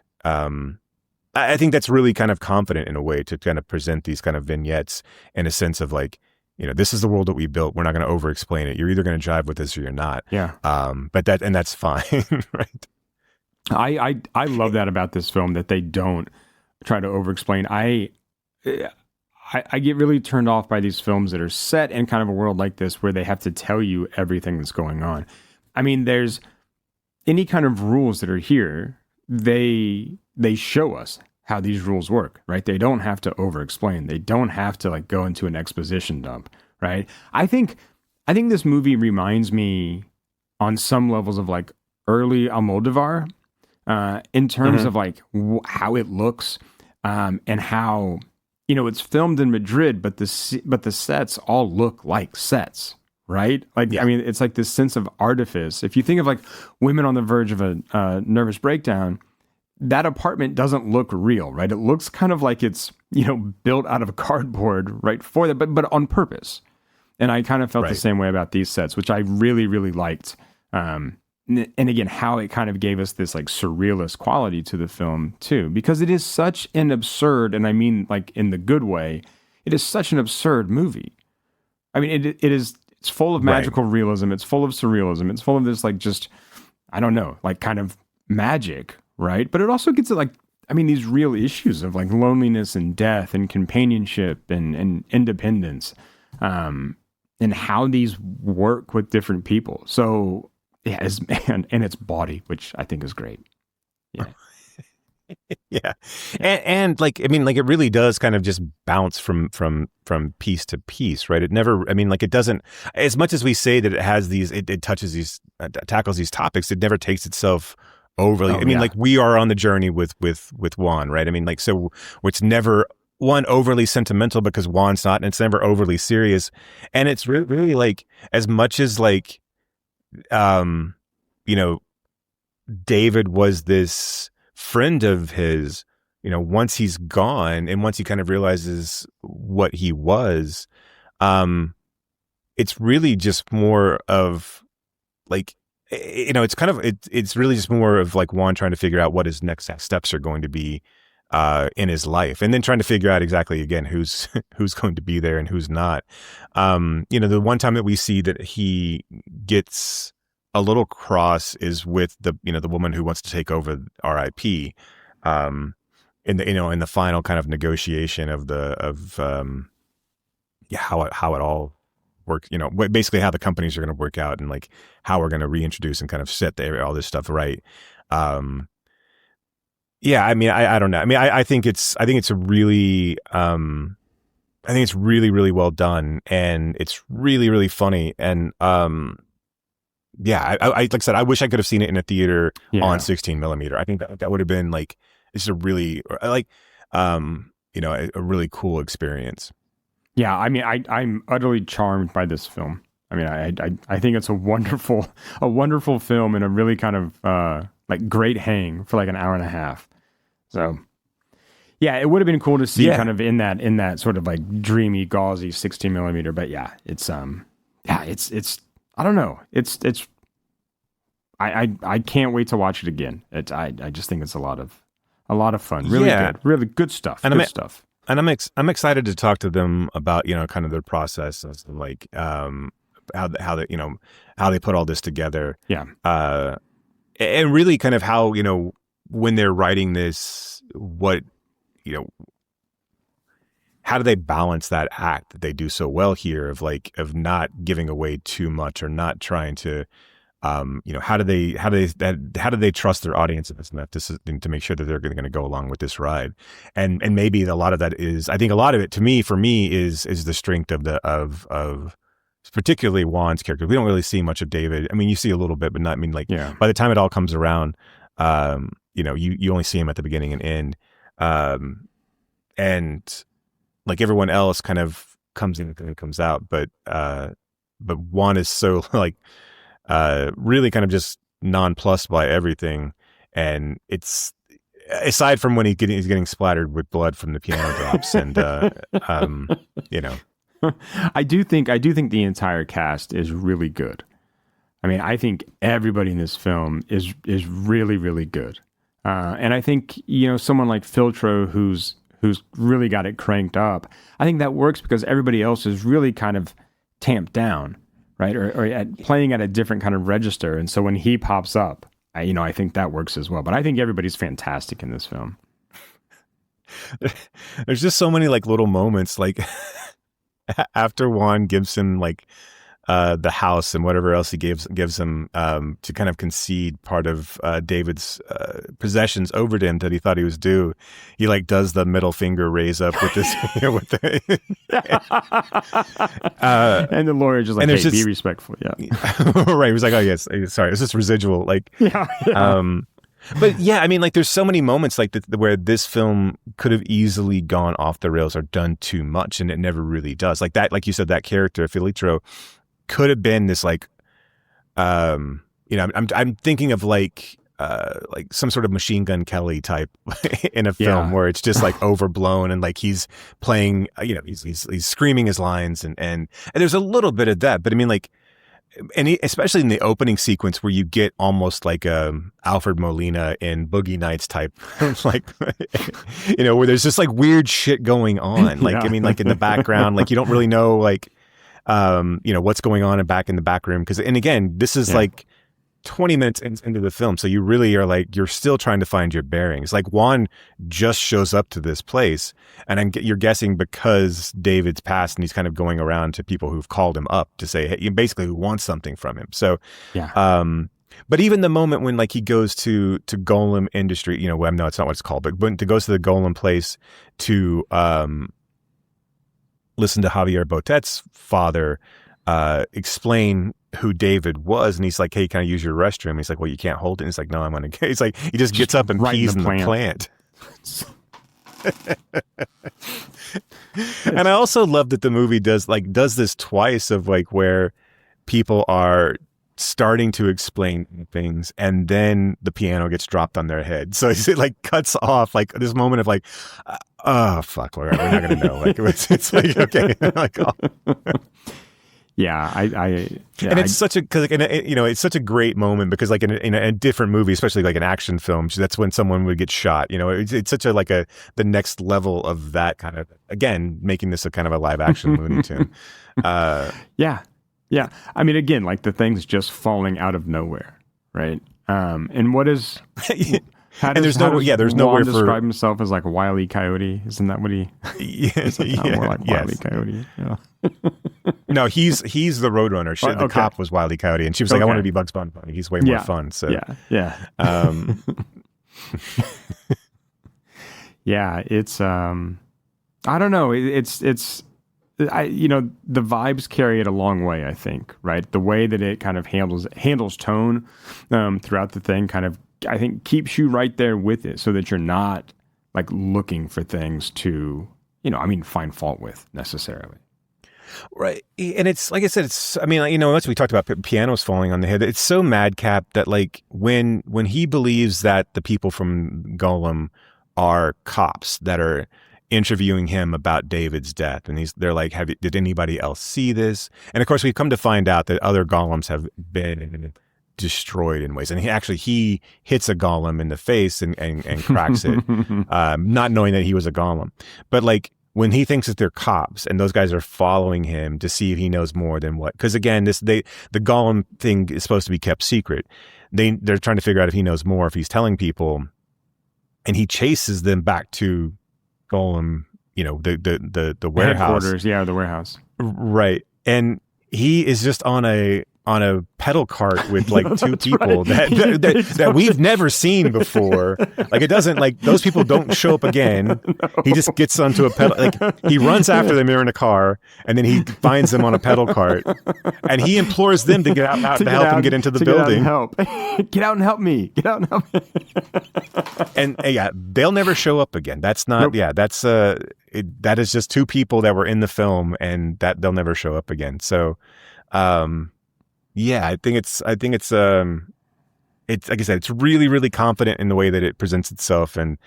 E: I think that's really kind of confident in a way to kind of present these kind of vignettes in a sense of like, this is the world that we built. We're not going to over-explain it. You're either going to jive with this or you're not. Yeah. But that's fine, right?
C: I love that about this film, that they don't try to over-explain. I get really turned off by these films that are set in kind of a world like this where they have to tell you everything that's going on. I mean, there's any kind of rules that are here, they show us how these rules work, right? They don't have to over-explain. They don't have to like go into an exposition dump, right? I think this movie reminds me on some levels of like early Almodovar, in terms of like how it looks, and how, it's filmed in Madrid, but the sets all look like sets. Right? Like, I mean, it's like this sense of artifice. If you think of like Women on the Verge of a Nervous Breakdown, that apartment doesn't look real, right? It looks kind of like it's, built out of cardboard, right? For that, but on purpose. And I kind of felt the same way about these sets, which I really, really liked. And again, how it kind of gave us this like surrealist quality to the film too, because it is such an absurd, and I mean like in the good way, it is such an absurd movie. I mean, it's full of magical realism. It's full of surrealism. It's full of this, like, just, I don't know, like kind of magic, right? But it also gets at, like, I mean, these real issues of like loneliness and death and companionship and independence, and how these work with different people. So, yeah, and it's bawdy, which I think is great. Yeah.
E: Yeah. And like, I mean, like it really does kind of just bounce from piece to piece, right? It never, I mean, like it doesn't, as much as we say that it has these, it touches these, tackles these topics, it never takes itself overly. I mean, like we are on the journey with Juan, right? I mean, like, so it's never one overly sentimental because Juan's not, and it's never overly serious. And it's really like, as much as like, you know, David was this friend of his, you know, once he's gone and once he kind of realizes what he was, it's really just more of like, you know, it's kind of, it's really just more of like Juan trying to figure out what his next steps are going to be in his life, and then trying to figure out exactly again who's going to be there and who's not. You know, the one time that we see that he gets a little cross is with the, you know, the woman who wants to take over RIP, in the, you know, in the final kind of negotiation of how it all works, you know, basically how the companies are going to work out and like how we're going to reintroduce and kind of set all this stuff right. Yeah, I mean, I don't know. I mean, I think it's a really, I think it's really, really well done, and it's really, really funny. And, yeah, I like I said, I wish I could have seen it in a theater on 16 millimeter. I think that would have been like, it's a really like, you know, a really cool experience. Yeah, I mean, I'm utterly charmed by this film. I mean, I think it's a wonderful film and a really kind of like great hang for like an hour and a half. So, yeah, it would have been cool to see kind of in that sort of like dreamy, gauzy 16 millimeter. But yeah, it's I don't know. I can't wait to watch it again. I just think it's a lot of fun. Really good stuff. And stuff. And I'm excited to talk to them about, you know, kind of their process, as like how they, you know, how they put all this together. Yeah. And really kind of how, you know, when they're writing this, what, you know, how do they balance that act that they do so well here of not giving away too much or not trying to, you know, how do they trust their audience enough to make sure that they're going to go along with this ride, and maybe a lot of that is, I think a lot of it for me is the strength of particularly Juan's character. We don't really see much of David. I mean, you see a little bit, but not. I mean, like by the time it all comes around, you know, you only see him at the beginning and end, and like everyone else kind of comes in and comes out, but Juan is so like really kind of just nonplussed by everything, and it's aside from when he's getting splattered with blood from the piano drops, and you know, I do think the entire cast is really good. I mean, I think everybody in this film is really, really good, and I think, you know, someone like Filtro who's really got it cranked up, I think that works because everybody else is really kind of tamped down, right? Or playing at a different kind of register. And so when he pops up, I think that works as well. But I think everybody's fantastic in this film. There's just so many like little moments, like after Juan gives him like the house and whatever else he gives him to kind of concede part of David's possessions over to him that he thought he was due. He like does the middle finger raise up with this, with the, and the lawyer just like, hey, be respectful. Yeah, right. He was like, oh yes, sorry, it's just residual. Like, but yeah, I mean, like, there's so many moments like where this film could have easily gone off the rails or done too much, and it never really does. Like that, like you said, that character Filtro could have been this like, you know, I'm thinking of like some sort of Machine Gun Kelly type in a film where it's just like overblown and like he's playing, you know, he's screaming his lines and there's a little bit of that, but I mean like, and especially in the opening sequence where you get almost like Alfred Molina in Boogie Nights type, like, you know, where there's just like weird shit going on. Like, I mean, like in the background, like you don't really know, like, you know, what's going on back in the back room. And again, this is like 20 minutes into the film. So you really are like, you're still trying to find your bearings. Like Juan just shows up to this place and you're guessing because David's passed and he's kind of going around to people who've called him up to say, hey, basically who wants something from him. So, But even the moment when like he goes to Golem Industry, well, no, it's not what it's called, but when he goes to the Golem place to listen to Javier Botet's father explain who David was, and he's like, "Hey, can I use your restroom?" He's like, "Well, you can't hold it." And he's like, "No, I'm gonna." He's like, he just gets up and pees in the plant. And I also love that the movie does this twice of like where people are starting to explain things and then the piano gets dropped on their head. So it like cuts off like this moment of like, oh fuck, we're not gonna know. Like it's like okay, like oh.
C: Yeah,
E: and it's such a cause like, it's such a great moment because like in a different movie, especially like an action film, that's when someone would get shot. It's such a the next level of that kind of, again, making this a kind of a live action Looney Tune.
C: Yeah. I mean, again, like the thing's just falling out of nowhere, right? And what is? There's nowhere for describe himself as like a Wile E. Coyote. Isn't that what he? More like Wile E. Coyote. Yeah.
E: No, he's the Roadrunner. The cop was Wile E. Coyote, and she was like, "I want to be Bugs Bunny. He's way more fun." So
C: yeah. Yeah, it's I don't know. The vibes carry it a long way, I think, right? The way that it kind of handles tone throughout the thing kind of, I think, keeps you right there with it so that you're not like looking for things to, find fault with necessarily.
E: Right. And it's, like I said, once we talked about pianos falling on the head, it's so madcap that like when he believes that the people from Golem are cops that are interviewing him about David's death, and they're like, did anybody else see this? And of course, we've come to find out that other golems have been destroyed in ways. And he hits a golem in the face and cracks it, not knowing that he was a golem. But like when he thinks that they're cops and those guys are following him to see if he knows more than what, because again, the golem thing is supposed to be kept secret. They're trying to figure out if he knows more, if he's telling people, and he chases them back to Golem, the warehouse.
C: Headquarters, the warehouse.
E: Right. And he is just on a pedal cart with like two people that we've never seen before. Like it doesn't, like those people don't show up again. No. He just gets onto a pedal, like he runs after them in a car, and then he finds them on a pedal cart, and he implores them to get out to help him get into the building.
C: Get out and help me. Get out and help me.
E: And they'll never show up again. That's not. Nope. That's that is just two people that were in the film, and that they'll never show up again. So. I think it's like I said, it's really, really confident in the way that it presents itself. And,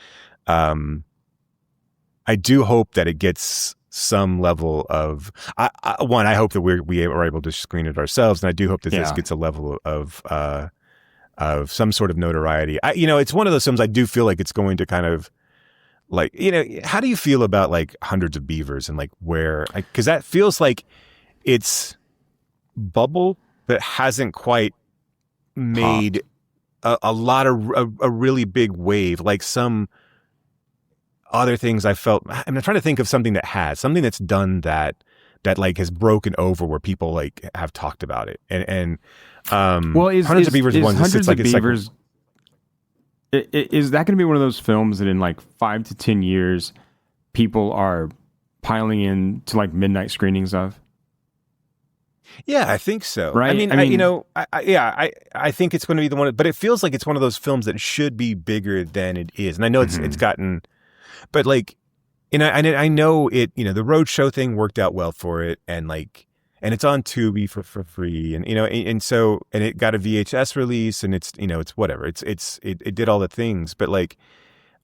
E: I do hope that it gets some level of, I hope that we are able to screen it ourselves. And I do hope that this gets a level of some sort of notoriety. It's one of those films I do feel like it's going to kind of like, how do you feel about like Hundreds of Beavers and like where, cause that feels like it's bubble that hasn't quite made a lot of a really big wave, like some other things I felt. I'm trying to think of something that's done that like has broken over where people like have talked about it. And Hundreds of Beavers one.
C: Hundreds of Beavers. Is that going to be one of those films that in like 5 to 10 years people are piling in to like midnight screenings of?
E: Yeah, I think so.
C: Right.
E: I think it's going to be the one, but it feels like it's one of those films that should be bigger than it is. And I know it's gotten, but like, I know it, the roadshow thing worked out well for it. And like, and it's on Tubi for free. And, and it got a VHS release and it's, it's whatever. It did all the things, but like,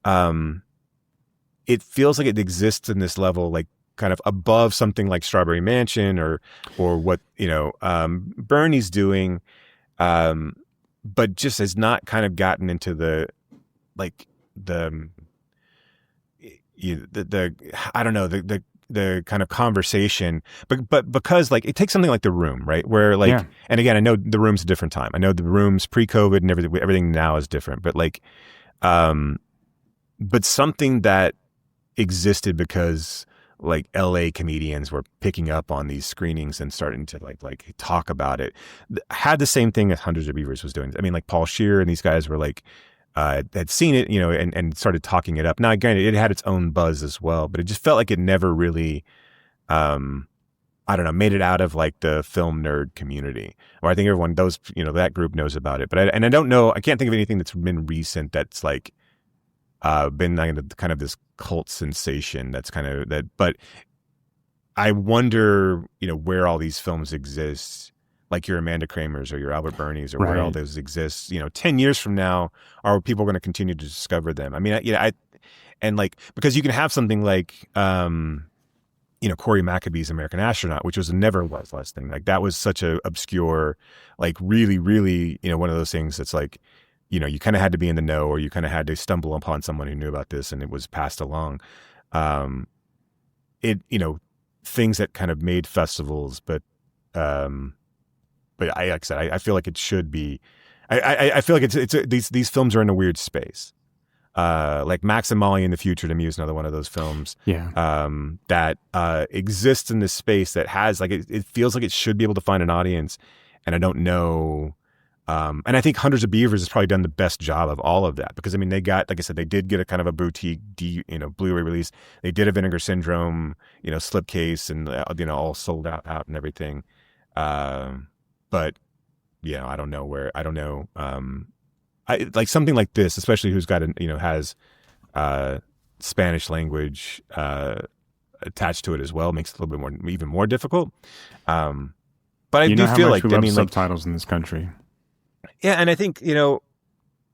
E: it feels like it exists in this level, like, kind of above something like Strawberry Mansion or what Bernie's doing, but just has not kind of gotten into the I don't know, the kind of conversation, but because like it takes something like The Room, right, where like and again I know The Room's a different time. I know The Room's pre-COVID and everything now is different, but like but something that existed because like LA comedians were picking up on these screenings and starting to like talk about it. Had the same thing as Hundreds of Beavers was doing. I mean, like Paul Scheer and these guys were like, had seen it, and started talking it up. Now, again, it had its own buzz as well, but it just felt like it never really, I don't know, made it out of like the film nerd community. Or I think everyone, that group knows about it. But I don't know, I can't think of anything that's been recent that's like, been kind of this cult sensation that's kind of that. But I wonder, where all these films exist, like your Amanda Kramers or your Albert Bernies, or where all those exist. 10 years from now, are people going to continue to discover them? I mean, and like, because you can have something like, Corey Maccabee's American Astronaut, which never was last thing. Like that was such a obscure, like really, really, one of those things that's like, you kind of had to be in the know, or you kind of had to stumble upon someone who knew about this and it was passed along. Things that kind of made festivals, but like I said, I feel like it should be, I feel like these films are in a weird space. Like Max and Molly in the Future to me is another one of those films. That exists in this space that has like, it feels like it should be able to find an audience. And I don't know. And I think Hundreds of Beavers has probably done the best job of all of that, because I mean, they got, like I said, they did get a kind of a boutique, Blu-ray release. They did a Vinegar Syndrome, slipcase, and all sold out and everything. But I don't know. I like something like this, especially who's got has Spanish language attached to it as well, makes it a little bit even more difficult. But I do feel like,
C: subtitles in this country.
E: Yeah, and I think,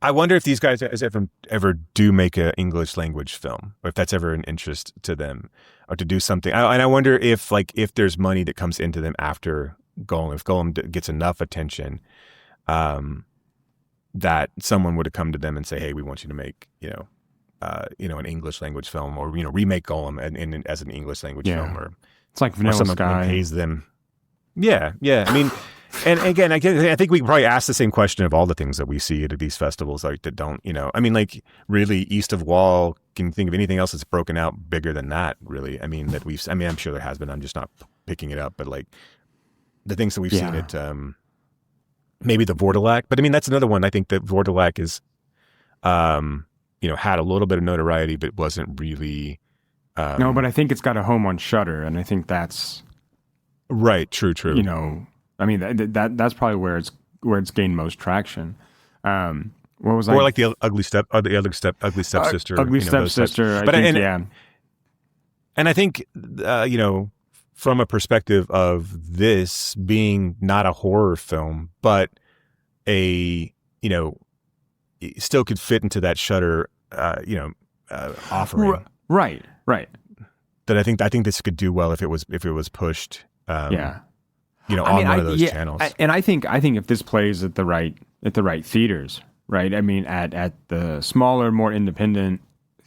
E: I wonder if these guys ever do make an English language film, or if that's ever an interest to them, or to do something. And I wonder if there's money that comes into them after Golem, if Golem gets enough attention, that someone would have come to them and say, hey, we want you to make, an English language film, or, remake Golem as an English language film, or
C: it's like Vanilla Sky
E: pays them. Yeah. I mean, and again, I think we probably ask the same question of all the things that we see at these festivals, like that don't, I mean, like really East of Wall, can you think of anything else that's broken out bigger than that, really? I mean, I'm sure there has been, I'm just not picking it up, but like the things that we've seen at, maybe the Vortilac, but I mean, that's another one. I think that Vortilac is, had a little bit of notoriety, but wasn't really.
C: No, but I think it's got a home on Shudder, and I think that's
E: right. True.
C: I mean that's probably where it's gained most traction. What was
E: or like the ugly stepsister,
C: ugly stepsister.
E: And I think from a perspective of this being not a horror film, but it still could fit into that Shudder, offering.
C: Right.
E: That I think this could do well if it was pushed. On one of those channels.
C: I think if this plays at the right theaters, right? I mean, at the smaller, more independent,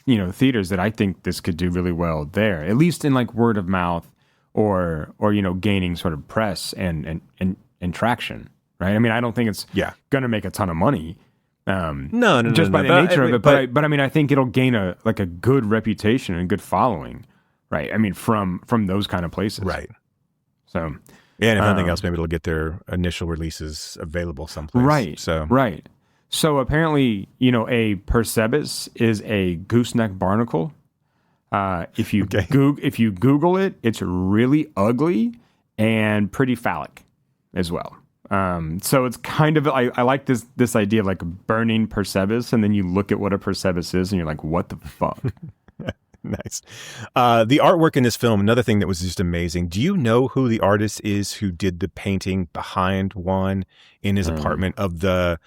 C: theaters, that I think this could do really well there, at least in like word of mouth, or gaining sort of press and traction, right? I mean, I don't think it's going to make a ton of money.
E: No,
C: just by the nature of it. But I mean, I think it'll gain a good reputation and good following, right? I mean, from those kind of places,
E: right?
C: So.
E: Yeah, and if nothing else, maybe it'll get their initial releases available someplace.
C: Right. So apparently, a Percebes is a gooseneck barnacle. If you Google it, it's really ugly and pretty phallic as well. So it's kind of, I like this idea of like Burnin Percebes, and then you look at what a Percebes is, and you're like, what the fuck?
E: Nice. The artwork in this film, another thing that was just amazing. Do you know who the artist is who did the painting behind Juan in his apartment of the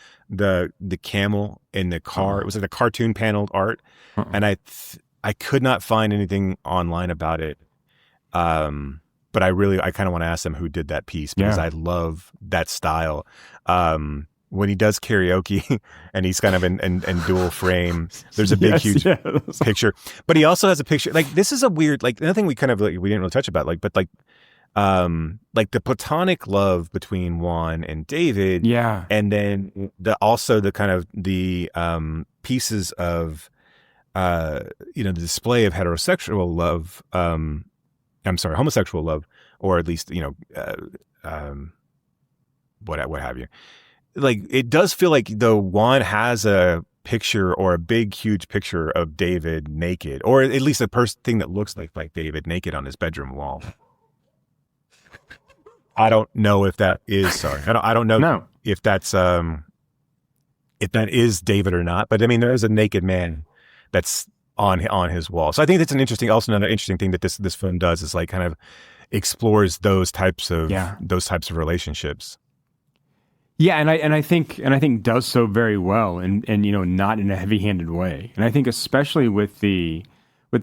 E: camel in the car? It was like a cartoon paneled art, and I could not find anything online about it. But I kind of want to ask them who did that piece, because I love that style. When he does karaoke and he's kind of in dual frame, there's a big, huge picture. But he also has a picture. Like, this is a weird, like, another thing we kind of, we didn't really touch about, like the platonic love between Juan and David.
C: Yeah.
E: And then the pieces of, the display of heterosexual love, homosexual love, or at least, what have you. Like, it does feel like though Juan has a picture, or a big, huge picture of David naked, or at least a thing that looks like David naked on his bedroom wall. I don't know if that is, sorry. I don't know if that's, if that is David or not, but I mean, there is a naked man that's on his wall. So I think that's another interesting thing that this film does, is like kind of explores those types of relationships.
C: Yeah, and I think does so very well, and not in a heavy-handed way. And I think especially with the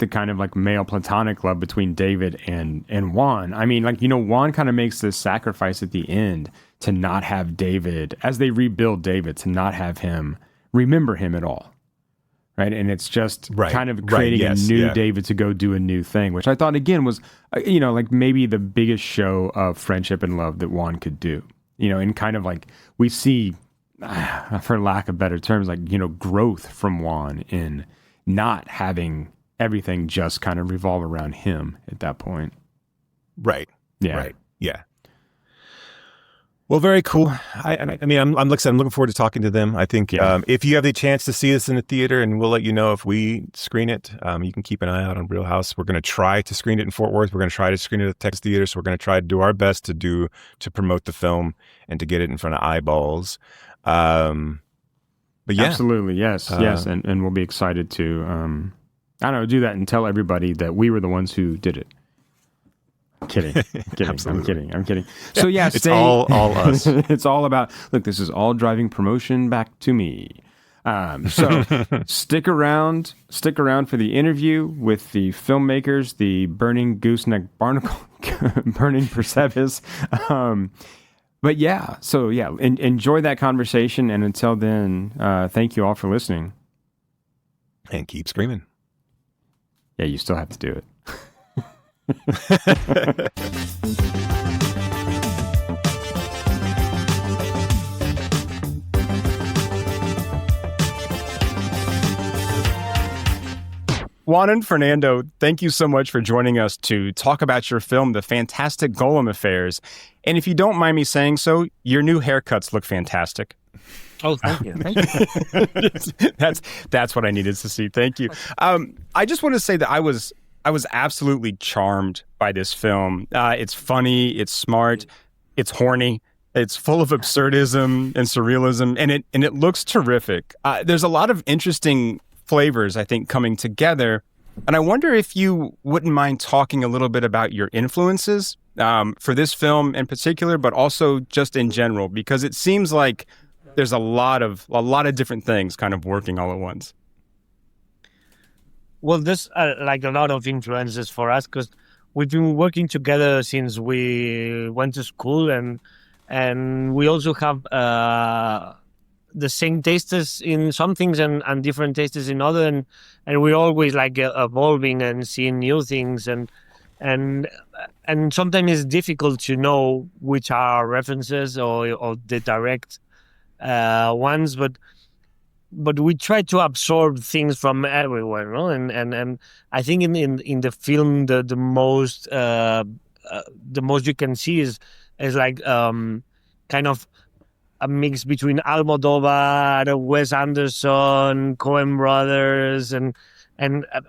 C: kind of like male platonic love between David and Juan. I mean, like, Juan kind of makes this sacrifice at the end to not have David, as they rebuild David, to not have him remember him at all. Right. And it's just kind of creating a new David to go do a new thing, which I thought, again, was, like maybe the biggest show of friendship and love that Juan could do. And kind of like we see, for lack of better terms, like, growth from Juan in not having everything just kind of revolve around him at that point.
E: Right.
C: Yeah.
E: Right. Yeah. Well, very cool. I'm looking forward to talking to them. I think if you have the chance to see this in the theater, and we'll let you know if we screen it, you can keep an eye out on Real House. We're going to try to screen it in Fort Worth. We're going to try to screen it at the Texas Theater. So we're going to try to do our best to promote the film and to get it in front of eyeballs. But yeah,
C: absolutely, yes, and we'll be excited to do that and tell everybody that we were the ones who did it. Kidding. I'm kidding. So yeah,
E: it's all us.
C: It's all about, look, this is all driving promotion back to me. So stick around for the interview with the filmmakers, the Burning Gooseneck Barnacle, Burnin Percebes. But yeah, so yeah, enjoy that conversation. And until then, thank you all for listening.
E: And keep screaming.
C: Yeah, you still have to do it. Juan and Fernando, thank you so much for joining us to talk about your film, The Fantastic Golem Affairs. And if you don't mind me saying so, your new haircuts look fantastic.
F: Oh, thank you. Thank you.
C: That's what I needed to see. Thank you. I just want to say that I was absolutely charmed by this film. It's funny, it's smart, it's horny, it's full of absurdism and surrealism, and it looks terrific. There's a lot of interesting flavors, I think, coming together, and I wonder if you wouldn't mind talking a little bit about your influences for this film in particular, but also just in general, because it seems like there's a lot of different things kind of working all at once.
F: Well, there's like a lot of influences for us, because we've been working together since we went to school, and we also have the same tastes in some things and different tastes in other, and we're always like evolving and seeing new things, and sometimes it's difficult to know which are references or the direct ones, but we try to absorb things from everywhere, no? And I think in the film the most you can see is like kind of a mix between Almodovar, Wes Anderson, Coen Brothers,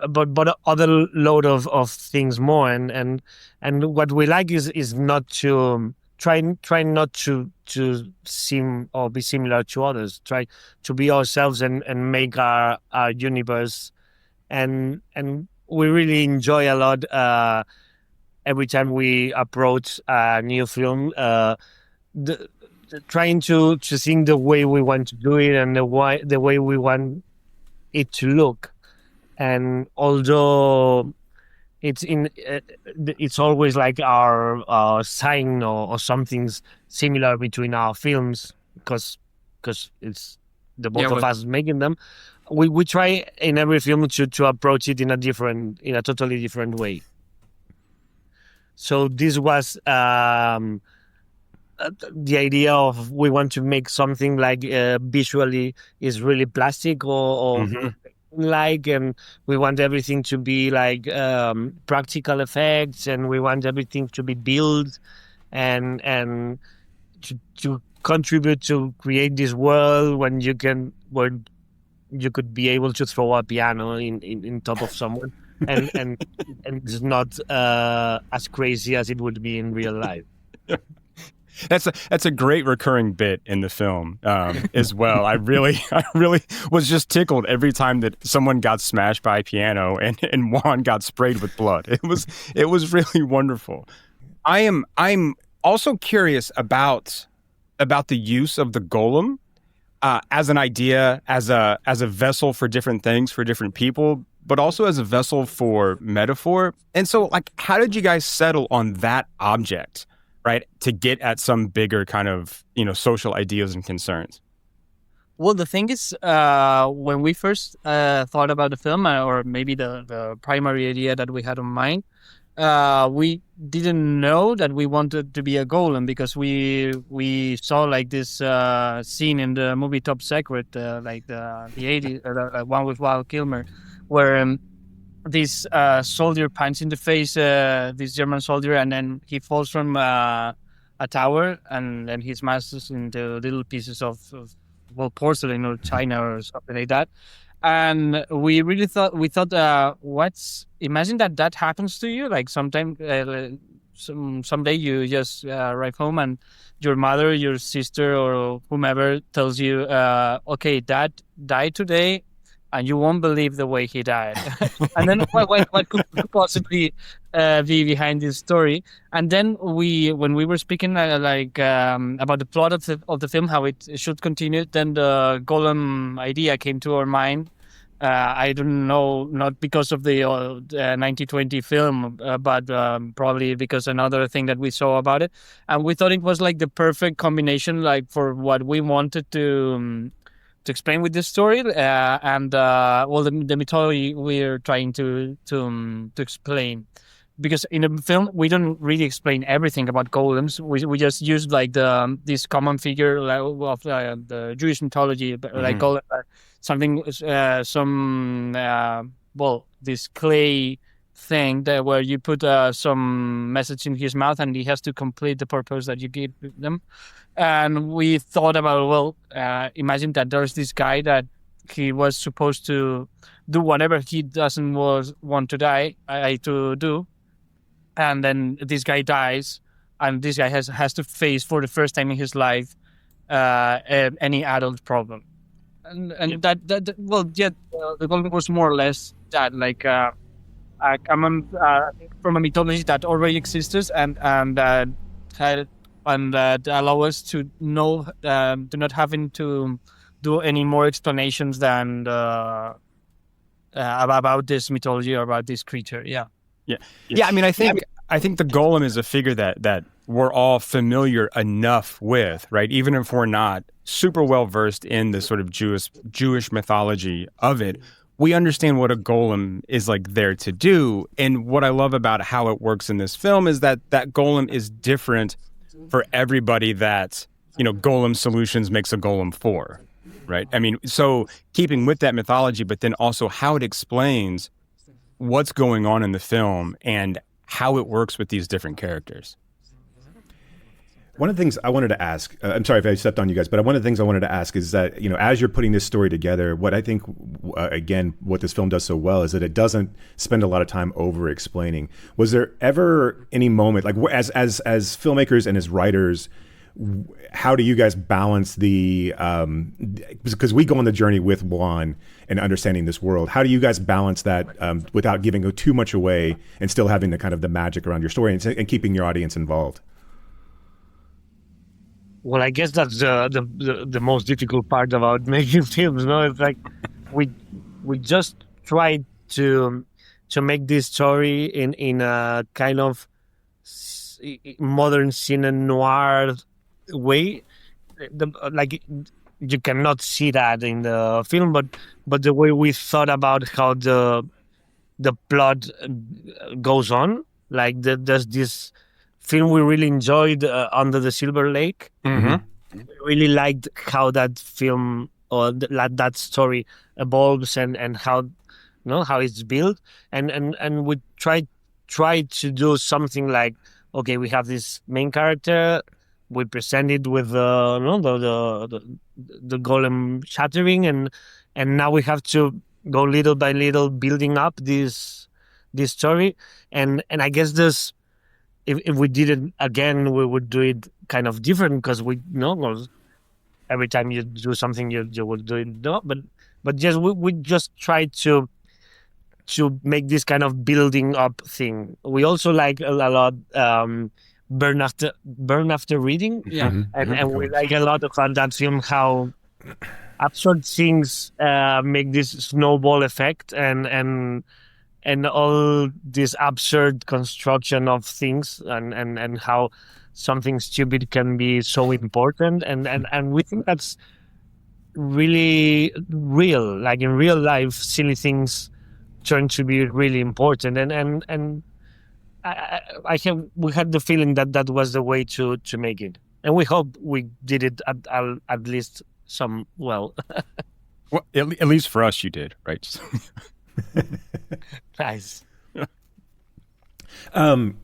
F: but other load of things more, and what we like is not to try not to seem or be similar to others. Try to be ourselves and make our universe, and we really enjoy a lot every time we approach a new film. Trying to think the way we want to do it and the way we want it to look, and although it's always like our sign or something's similar between our films, because it's the both of us making them. We try in every film to approach it in a totally different way. So this was the idea of, we want to make something like visually is really plastic or like, and we want everything to be like practical effects, and we want everything to be built and to contribute to create this world where you could be able to throw a piano in top of someone, and it's not as crazy as it would be in real life.
C: That's a great recurring bit in the film as well. I really was just tickled every time that someone got smashed by a piano and Juan got sprayed with blood. It was really wonderful. I'm also curious about the use of the golem as an idea, as a vessel for different things for different people, but also as a vessel for metaphor. And so, like, how did you guys settle on that object? Right, to get at some bigger kind of, social ideas and concerns?
G: Well, the thing is, when we first thought about the film, or maybe the primary idea that we had in mind, we didn't know that we wanted to be a golem, because we saw like this scene in the movie Top Secret, like the 80s, one with Val Kilmer, where this soldier punches in the face this German soldier, and then he falls from a tower, and then he smashes into little pieces of porcelain or china or something like that. And we thought, imagine that happens to you, like sometime, someday you just arrive home and your mother, your sister, or whomever tells you, okay, Dad died today, and you won't believe the way he died. And then what could possibly be behind this story? And then when we were speaking about the plot of the film, how it should continue, then the golem idea came to our mind. I don't know, not because of the 1920 film, but probably because another thing that we saw about it. And we thought it was like the perfect combination, like for what we wanted to explain with this story, the mythology we're trying to explain, because in the film we don't really explain everything about golems. We just use like this common figure of the Jewish mythology, like golem, this clay thing where you put some message in his mouth and he has to complete the purpose that you give them. And we thought about, imagine that there's this guy that he was supposed to do whatever he doesn't want to do, and then this guy dies, and this guy has to face for the first time in his life any adult problem, and the golem was more or less that, like from a mythology that already exists and that allow us to know, to not having to do any more explanations than about this mythology or about this creature. Yeah.
C: I mean, I think the golem is a figure that we're all familiar enough with, right? Even if we're not super well versed in the sort of Jewish mythology of it, we understand what a golem is like there to do. And what I love about how it works in this film is that golem is different for everybody that, Golem Solutions makes a golem for, right? I mean, so keeping with that mythology, but then also how it explains what's going on in the film and how it works with these different characters.
D: One of the things I wanted to ask, I'm sorry if I stepped on you guys, but one of the things I wanted to ask is that, as you're putting this story together, what I think, again, what this film does so well is that it doesn't spend a lot of time over explaining. Was there ever any moment, like as filmmakers and as writers, how do you guys balance because we go on the journey with Juan and understanding this world. How do you guys balance that without giving too much away and still having the kind of the magic around your story and keeping your audience involved?
F: Well, I guess that's the most difficult part about making films. No, it's like we just try to make this story in a kind of modern cine noir way. You cannot see that in the film, but the way we thought about how the plot goes on, like there's this film we really enjoyed, Under the Silver Lake.
C: Mm-hmm.
F: We really liked how that film that story evolves and how how it's built, and we try to do something like, okay, we have this main character, we present it with the golem shattering, and now we have to go little by little building up this story, and I guess this, if we did it again, we would do it kind of different, because we every time you do something you will do it, but just we just try to make this kind of building up thing. We also like a lot burn after reading, and we like a lot of that film, how absurd things make this snowball effect, and all this absurd construction of things, and how something stupid can be so important, and we think that's really real. Like in real life, silly things turn to be really important, and we had the feeling that was the way to make it, and we hope we did it at least some well.
C: Well, at least for us, you did, right?
F: Nice.
D: Can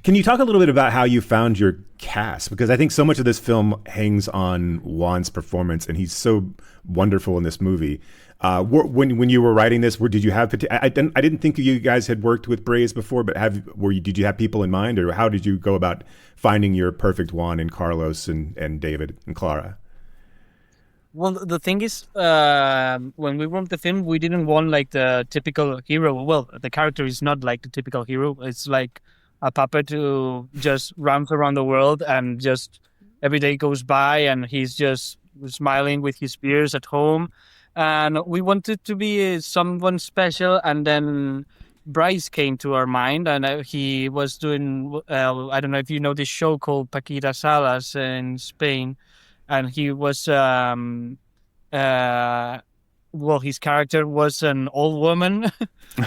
D: you talk a little bit about how you found your cast? Because I think so much of this film hangs on Juan's performance, and he's so wonderful in this movie. When you were writing this, did you have? I didn't think you guys had worked with Braze before, but did you have people in mind, or how did you go about finding your perfect Juan and Carlos and David and Clara?
G: Well, the thing is, when we wrote the film, we didn't want like the typical hero. Well, the character is not like the typical hero. It's like a puppet who just runs around the world, and just every day goes by and he's just smiling with his beers at home. And we wanted to be someone special. And then Bryce came to our mind, and he was doing, I don't know if you know this show called Paquita Salas in Spain. And he was, his character was an old woman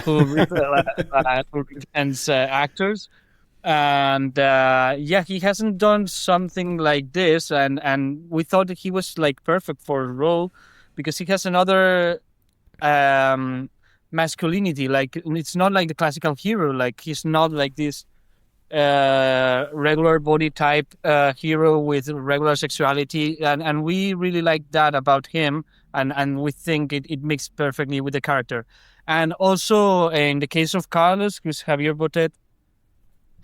G: who represents actors. And he hasn't done something like this. And we thought that he was like perfect for a role, because he has another masculinity. Like, it's not like the classical hero. Like, he's not like this regular body type hero with regular sexuality, and we really like that about him, and we think it mixes perfectly with the character. And also in the case of Carlos, who's Javier Botet,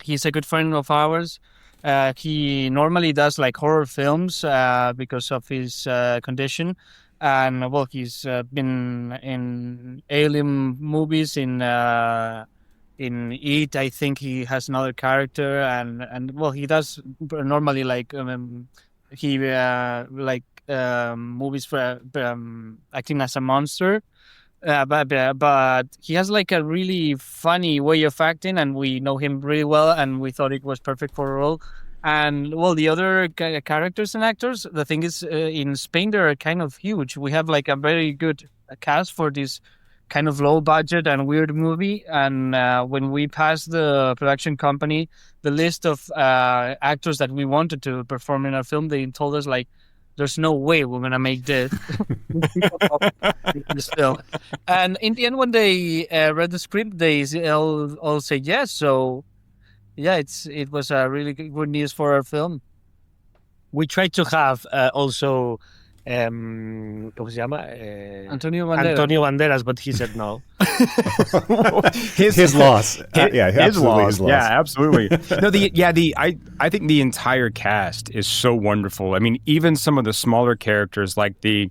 G: he's a good friend of ours. He normally does like horror films because of his condition, and well, he's been in alien movies, in It, I think he has another character, and well, he does normally like movies for acting as a monster, but he has like a really funny way of acting, and we know him really well, and we thought it was perfect for a role. And well, the other characters and actors, the thing is, in Spain they're kind of huge. We have like a very good cast for this kind of low budget and weird movie. And when we passed the production company the list of actors that we wanted to perform in our film, they told us like, there's no way we're gonna make this film. And in the end, when they read the script, they all say yes. So yeah, it was a really good news for our film.
F: We tried to have also ¿cómo se llama?
G: Antonio
F: Banderas, but he said no.
D: his loss.
C: His loss. Yeah, absolutely. No, I think the entire cast is so wonderful. I mean, even some of the smaller characters, like the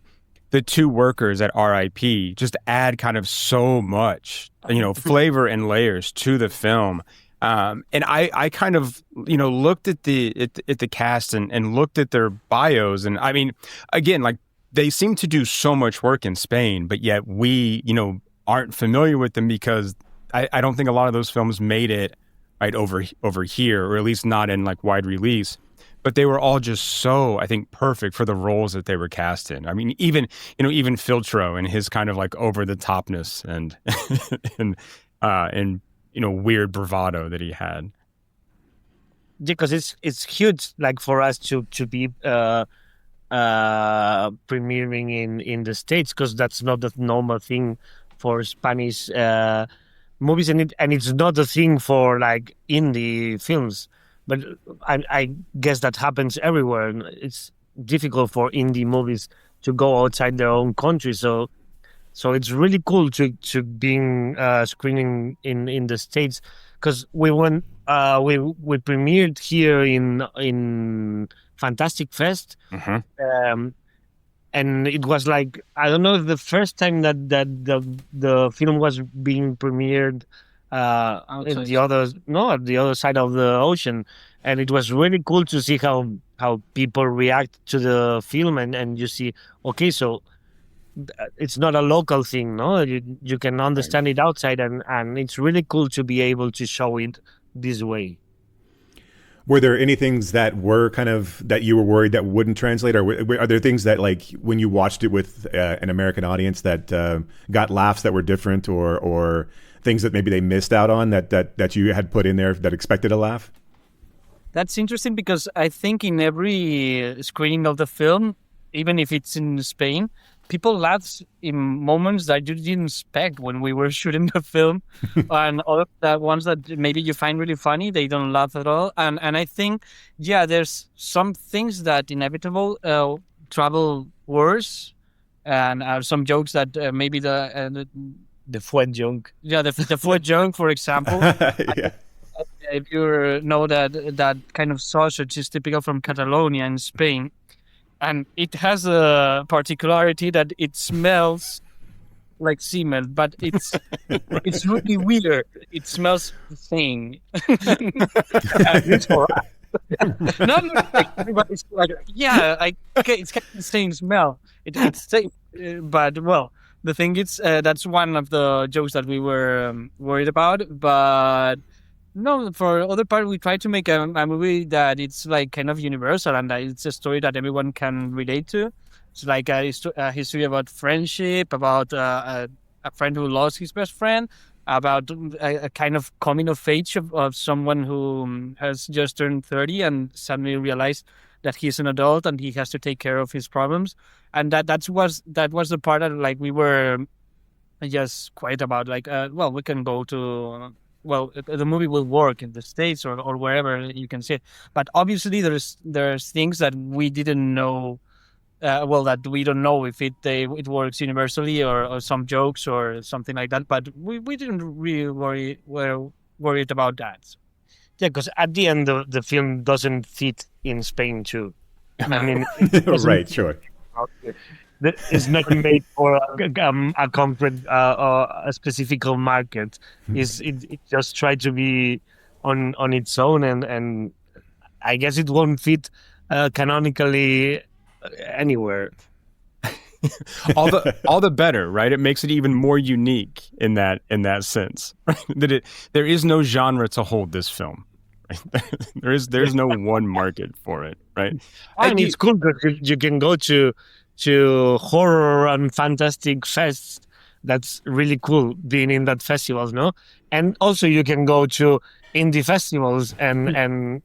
C: two workers at RIP, just add kind of so much, flavor and layers to the film. And I kind of, looked at the cast and looked at their bios. And I mean, again, like, they seem to do so much work in Spain, but yet we, aren't familiar with them, because I don't think a lot of those films made it right over here, or at least not in like wide release. But they were all just so, I think, perfect for the roles that they were cast in. I mean, even Filtro and his kind of like over the topness and weird bravado that he had.
F: Because it's huge, like, for us to be premiering in the States, because that's not the normal thing for Spanish movies, and it's not a thing for like indie films. But I guess that happens everywhere. It's difficult for indie movies to go outside their own country. So it's really cool to being screening in the States, because we premiered here in Fantastic Fest. And it was like, I don't know, the first time that the film was being premiered at the other side of the ocean, and it was really cool to see how people react to the film, and you see, okay, so it's not a local thing, no, you can understand it outside, and it's really cool to be able to show it this way.
D: Were there any things that were kind of that you were worried that wouldn't translate, or are there things that, like, when you watched it with an American audience that got laughs that were different, or things that maybe they missed out on that you had put in there that expected a laugh?
G: That's interesting, because I think in every screening of the film, even if it's in Spain, people laugh in moments that you didn't expect when we were shooting the film, and all of the ones that maybe you find really funny, they don't laugh at all. And I think, there's some things that inevitable travel worse, and some jokes that maybe the
F: Fuet joke.
G: Yeah, the Fuet joke, for example.
D: Yeah.
G: If you know that kind of sausage is typical from Catalonia in Spain. And it has a particularity that it smells like semen, but it's really weird. It smells the same. It's all right. Not like everybody's like, okay, it's kind of the same smell. It's same, but well, the thing is, that's one of the jokes that we were worried about, but. No, for other part, we try to make a movie that it's like kind of universal, and that it's a story that everyone can relate to. It's like a history about friendship, about a friend who lost his best friend, about a kind of coming of age of someone who has just turned 30 and suddenly realized that he's an adult and he has to take care of his problems. And that was the part that, like, we were just quiet about. Like, we can go to. The movie will work in the States or wherever you can see it. But obviously there's things that we didn't know, that we don't know if it works universally, or some jokes or something like that. But we didn't really worried about that.
F: Yeah, because at the end, the film doesn't fit in Spain too. I mean,
D: right, sure.
F: It's not made for a concrete a specific market. It just tried to be on its own, and I guess it won't fit canonically anywhere.
C: all the better, right? It makes it even more unique in that sense. Right? That there is no genre to hold this film. Right? There's no one market for it, right?
F: And it's cool because you can go to horror and fantastic fests. That's really cool being in that festivals, no? And also you can go to indie festivals and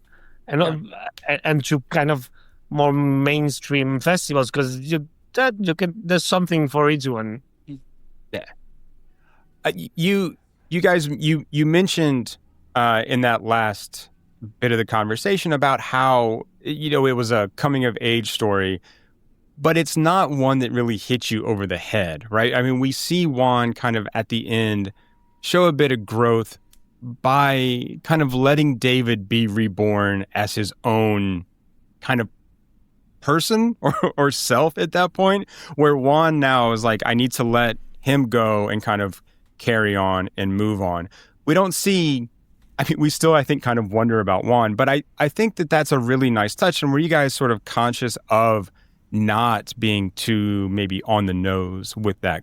F: to kind of more mainstream festivals, because there's something for each one.
C: Yeah. You guys mentioned in that last bit of the conversation about how it was a coming of age story. But it's not one that really hits you over the head, right? I mean, we see Juan kind of at the end show a bit of growth by kind of letting David be reborn as his own kind of person or self at that point, where Juan now is like, I need to let him go and kind of carry on and move on. We don't see, I mean, we still, I think, kind of wonder about Juan, but I think that that's a really nice touch. And were you guys sort of conscious of not being too maybe on the nose with that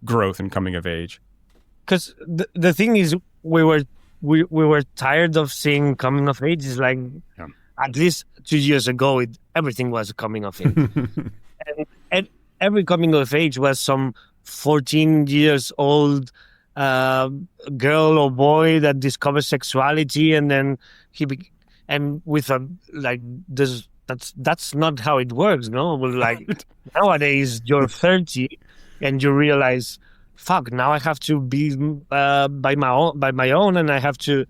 C: growth and coming of age?
F: Because the thing is, we were tired of seeing coming of age. It's like, at least 2 years ago, everything was coming of age. and every coming of age was some 14 years old girl or boy that discovers sexuality, and then and with this that's not how it works, no? Well, like nowadays you're 30 and you realize, fuck, now I have to be by my own, and I have to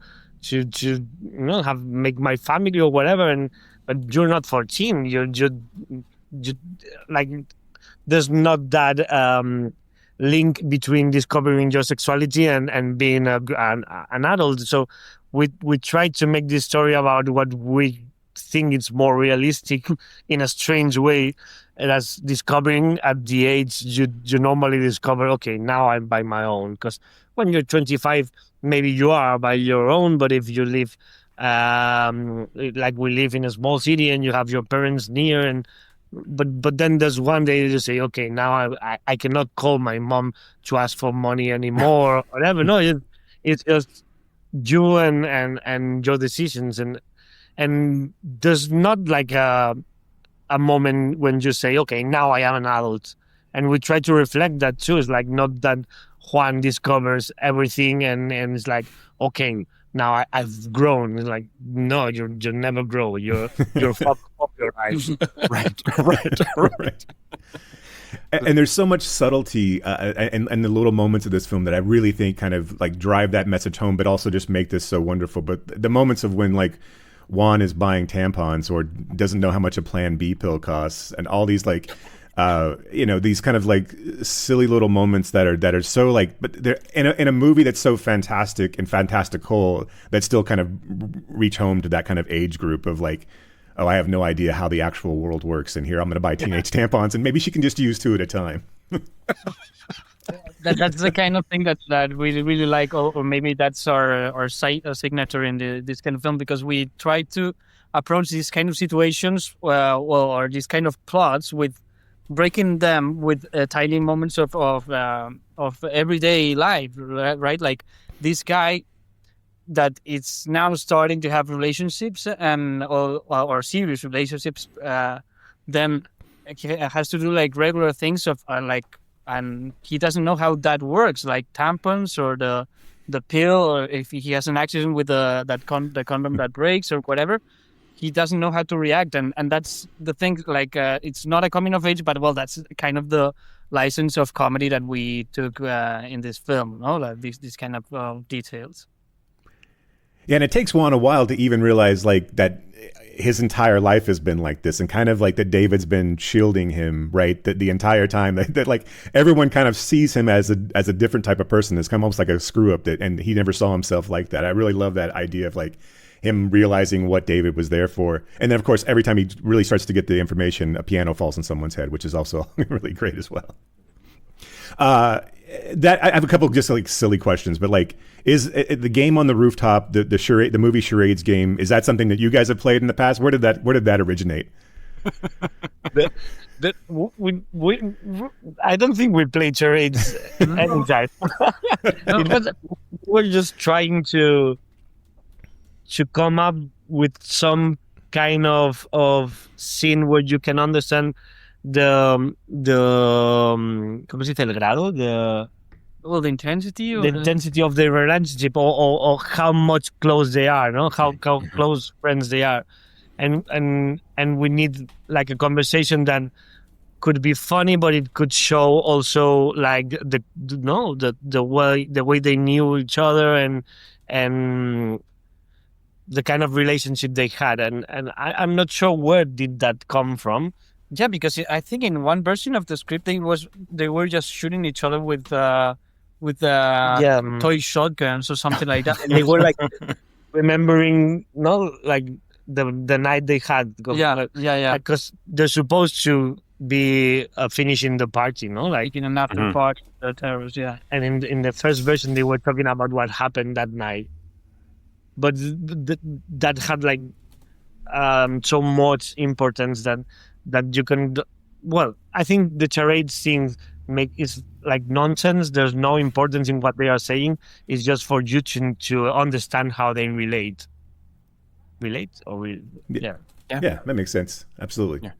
F: make my family or whatever. But you're not 14. You're like, there's not that link between discovering your sexuality and being an adult. So we try to make this story about what we think it's more realistic in a strange way, and as discovering at the age you normally discover, okay, now I'm by my own. Because when you're 25, maybe you are by your own, but if you live like we live in a small city and you have your parents near, but then there's one day you say, okay, now I cannot call my mom to ask for money anymore or whatever. No, it's just you and your decisions, and there's not like a moment when you say, okay, now I am an adult. And we try to reflect that too. It's like not that Juan discovers everything and it's like, okay, now I've grown. It's like, no, you never grow. You're fucked up your eyes.
D: Right. And there's so much subtlety and the little moments of this film that I really think kind of like drive that message home, but also just make this so wonderful. But the moments of when like Juan is buying tampons or doesn't know how much a Plan B pill costs, and all these like these kind of like silly little moments that are so like, but they're in a movie that's so fantastic and fantastical that still kind of reach home to that kind of age group of like, oh, I have no idea how the actual world works, and here I'm going to buy teenage tampons, and maybe she can just use 2 at a time.
G: That's the kind of thing that we really like, or maybe that's our signature in this kind of film, because we try to approach these kind of situations, or these kind of plots with breaking them with tiny moments of everyday life, right? Like this guy that it's now starting to have relationships or serious relationships, then he has to do like regular things of and he doesn't know how that works, like tampons or the pill, or if he has an accident with the condom that breaks or whatever, he doesn't know how to react, and that's the thing. Like it's not a coming of age, but well, that's kind of the license of comedy that we took in this film, no? Like these kind of details.
D: Yeah, and it takes Juan a while to even realize like that his entire life has been like this, and kind of like that David's been shielding him, right? That the entire time that like everyone kind of sees him as a different type of person. It's kind of almost like a screw up, and he never saw himself like that. I really love that idea of like him realizing what David was there for. And then of course, every time he really starts to get the information, a piano falls on someone's head, which is also really great as well. That I have a couple of just like silly questions, but like, is the game on the rooftop, the movie charades game, is that something that you guys have played in the past? Where did that originate?
F: I don't think we played charades anytime. We're just trying to come up with some kind of scene where you can understand the ¿cómo se dice? El grado,
G: the intensity,
F: the intensity of their relationship, or how much close they are, no? How close friends they are, and we need like a conversation that could be funny, but it could show also like the way they knew each other and the kind of relationship they had, and I'm not sure where did that come from.
G: Yeah, because I think in one version of the script they were just shooting each other with toy shotguns or something like that.
F: And they were like remembering, like the night they had.
G: Yeah.
F: Because they're supposed to be finishing the party, like
G: in an after party, the terrorists. Yeah.
F: And in the first version, they were talking about what happened that night, but that had like so much importance that you can. Well, I think the charade scene is like nonsense. There's no importance in what they are saying. It's just for you to understand how they relate. Yeah.
D: Yeah, that makes sense. Absolutely.
G: Yeah.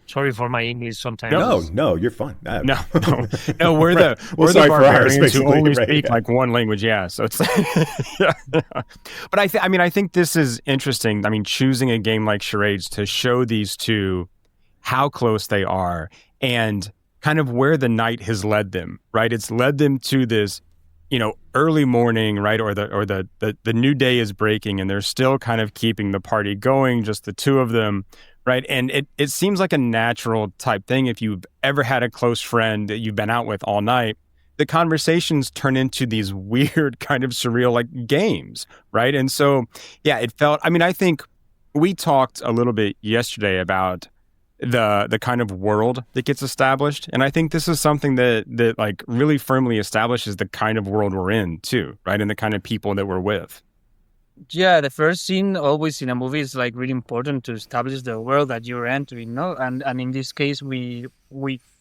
F: Sorry for my English sometimes.
D: No, you're fine.
C: No, we're
D: Right.
C: the
D: Well,
C: we're
D: sorry
C: the
D: for ours,
C: barbarians who
D: basically,
C: only
D: right,
C: speak
D: yeah.
C: like one language. Yeah, so it's. But I think this is interesting. I mean, choosing a game like charades to show these two how close they are and kind of where the night has led them. Right, it's led them to this, early morning, right, or the new day is breaking, and they're still kind of keeping the party going, just the two of them. Right. And it seems like a natural type thing. If you've ever had a close friend that you've been out with all night, the conversations turn into these weird kind of surreal like games. Right. And so, yeah, I think we talked a little bit yesterday about the kind of world that gets established. And I think this is something that like really firmly establishes the kind of world we're in too. Right. And the kind of people that we're with.
G: Yeah, the first scene always in a movie is like really important to establish the world that you're entering, no? And in this case, we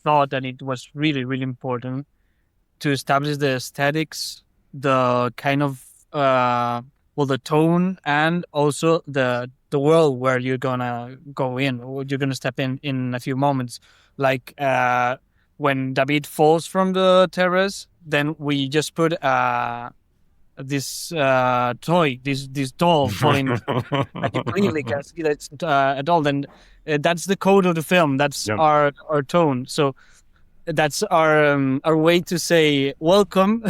G: thought that it was really, really important to establish the aesthetics, the kind of the tone, and also the world where you're gonna go in, or you're gonna step in a few moments. Like when David falls from the terrace, then we just put this toy, this doll falling. Like you clearly can see that it's a doll. Then that's the code of the film. That's our tone. So that's our way to say welcome.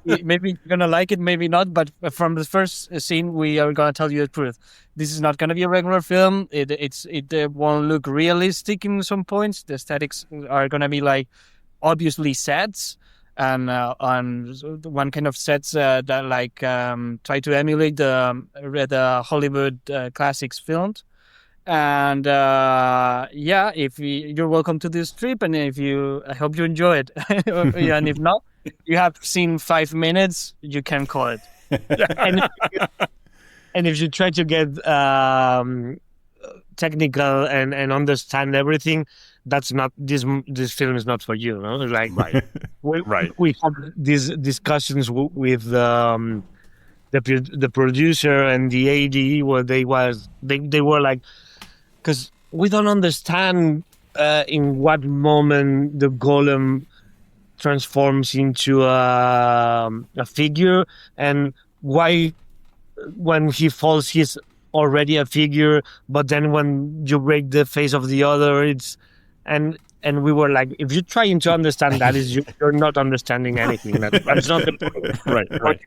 G: Maybe you're gonna like it, maybe not. But from the first scene, we are gonna tell you the truth. This is not gonna be a regular film. It won't look realistic in some points. The aesthetics are gonna be like obviously sets. And on one kind of sets that like try to emulate the Hollywood classics films. And you're welcome to this trip, and I hope you enjoy it. And if not, you have seen 5 minutes, you can call it. And if you try to get technical and understand everything, that's not this film is not for you, no? Like we had these discussions with the producer and the AD where they were like, because we don't understand in what moment the golem transforms into a figure, and why when he falls he's already a figure, but then when you break the face of the other, it's and we were like, if you're trying to understand that, you're not understanding anything. That's not the point. Right.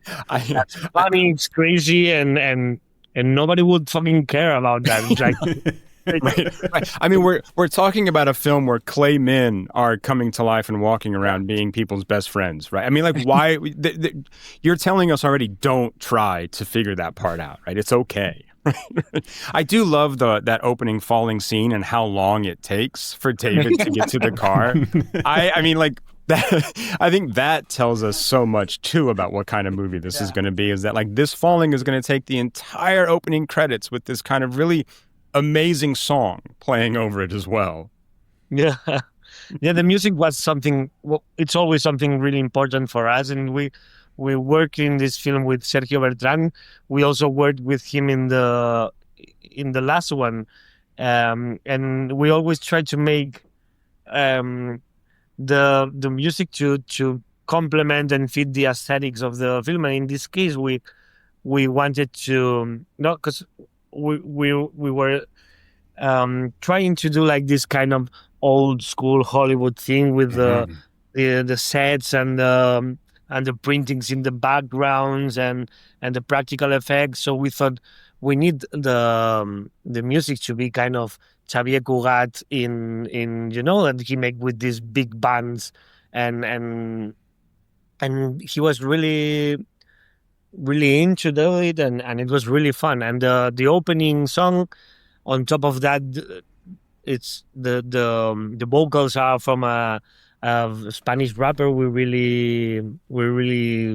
G: That's funny, it's crazy, and nobody would fucking care about that. It's like
C: right. I mean, we're talking about a film where clay men are coming to life and walking around being people's best friends, right? I mean, like, why you're telling us already? Don't try to figure that part out, right? It's okay. I do love that opening falling scene and how long it takes for David to get to the car. I mean, like that. I think that tells us so much too about what kind of movie this is going to be. Is that like this falling is going to take the entire opening credits with this kind of really amazing song playing over it as well.
F: Yeah. The music was something. Well, it's always something really important for us, and we worked in this film with Sergio Bertran. We also worked with him in the last one, and we always try to make the music to complement and fit the aesthetics of the film. And in this case, we wanted to because we were trying to do like this kind of old school Hollywood thing with the sets and the printings in the backgrounds and the practical effects. So we thought we need the music to be kind of Xavier Cugat in that he make with these big bands and he was really really into it and it was really fun. And the opening song, on top of that, it's the vocals are from a Spanish rapper we really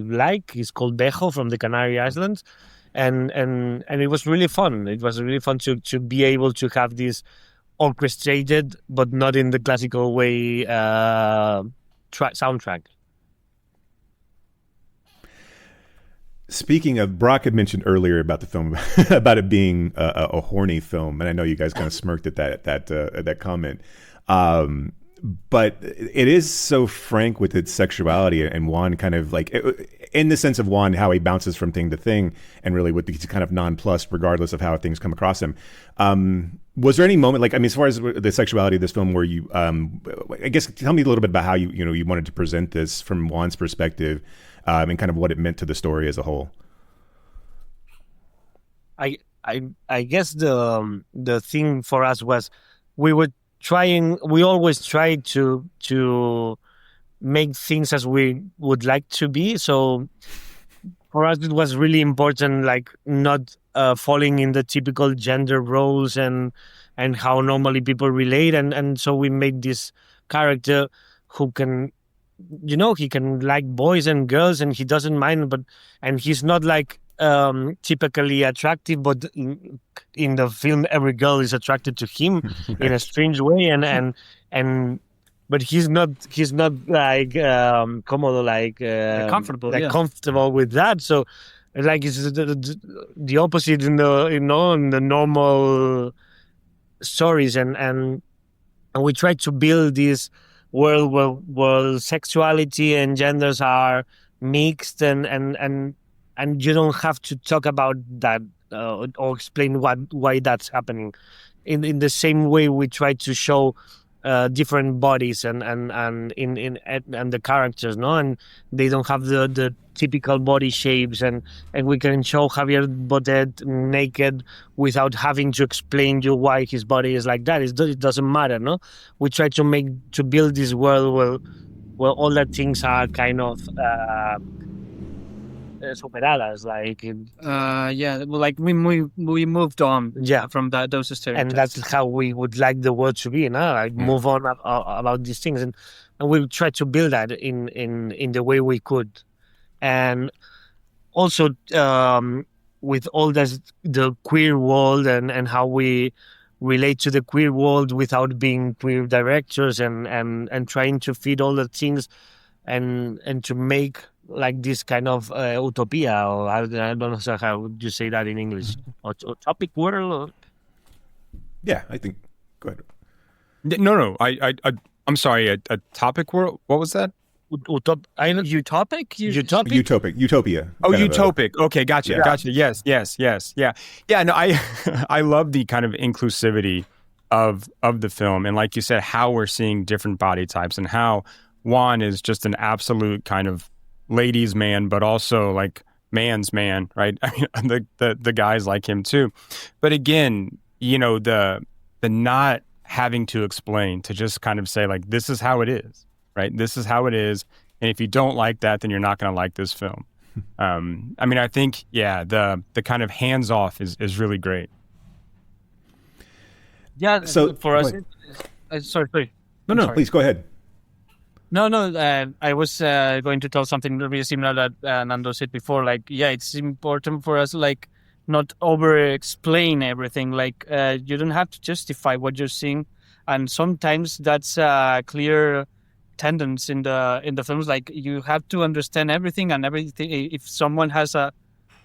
F: like. He's called Bejo from the Canary Islands, and it was really fun. It was really fun to be able to have this orchestrated, but not in the classical way soundtrack.
D: Speaking of, Brock had mentioned earlier about the film, about it being a horny film, and I know you guys kind of smirked at that comment. But it is so frank with its sexuality, and Juan kind of like, in the sense of Juan, how he bounces from thing to thing, and really with these kind of nonplussed, regardless of how things come across him. Was there any moment, like, I mean, as far as the sexuality of this film, where you, I guess, tell me a little bit about how you wanted to present this from Juan's perspective, and kind of what it meant to the story as a whole.
F: I guess the thing for us was we always tried to make things as we would like to be. So for us, it was really important, like, not falling in the typical gender roles and how normally people relate. And so we made this character who can, he can like boys and girls, and he doesn't mind, and he's not like typically attractive, but in the film every girl is attracted to him in a strange way, but he's not like comfortable, comfortable with that. So like it's the opposite in the normal stories, and we try to build this world where sexuality and genders are mixed, and you don't have to talk about that or explain why that's happening. In the same way, we try to show different bodies and the characters, no, and they don't have the typical body shapes, and we can show Javier Botet naked without having to explain you why his body is like that. It doesn't matter, no. We try to build this world where all the things are kind of superadas, like
G: like we moved on from those stereotypes,
F: and that's how we would like the world to be, like move on about these things, and we'll try to build that in the way we could. And also with all the queer world and how we relate to the queer world without being queer directors, and trying to feed all the things and to make like this kind of utopia, or I don't know how would you say that in English, or utopic world. Or...
D: Yeah, I think. Go ahead.
C: No. I'm sorry. A topic world. What was that?
G: Utopic.
D: Utopia.
C: Oh, utopic. Okay, gotcha. Yes. Yeah. No, I love the kind of inclusivity of the film, and like you said, how we're seeing different body types, and how Juan is just an absolute kind of ladies' man, but also like man's man, right? I mean, the guys like him too. But again, the not having to explain, to just kind of say like, this is how it is, right? This is how it is, and if you don't like that, then you're not going to like this film. I mean, I think the kind of hands off is really great.
G: Yeah.
D: So
G: for us, sorry.
D: No, please go ahead.
G: No. I was going to tell something really similar that Nando said before. Like, it's important for us, like, not over-explain everything. Like, you don't have to justify what you're seeing, and sometimes that's a clear tendency in the films. Like, you have to understand everything and everything. If someone has a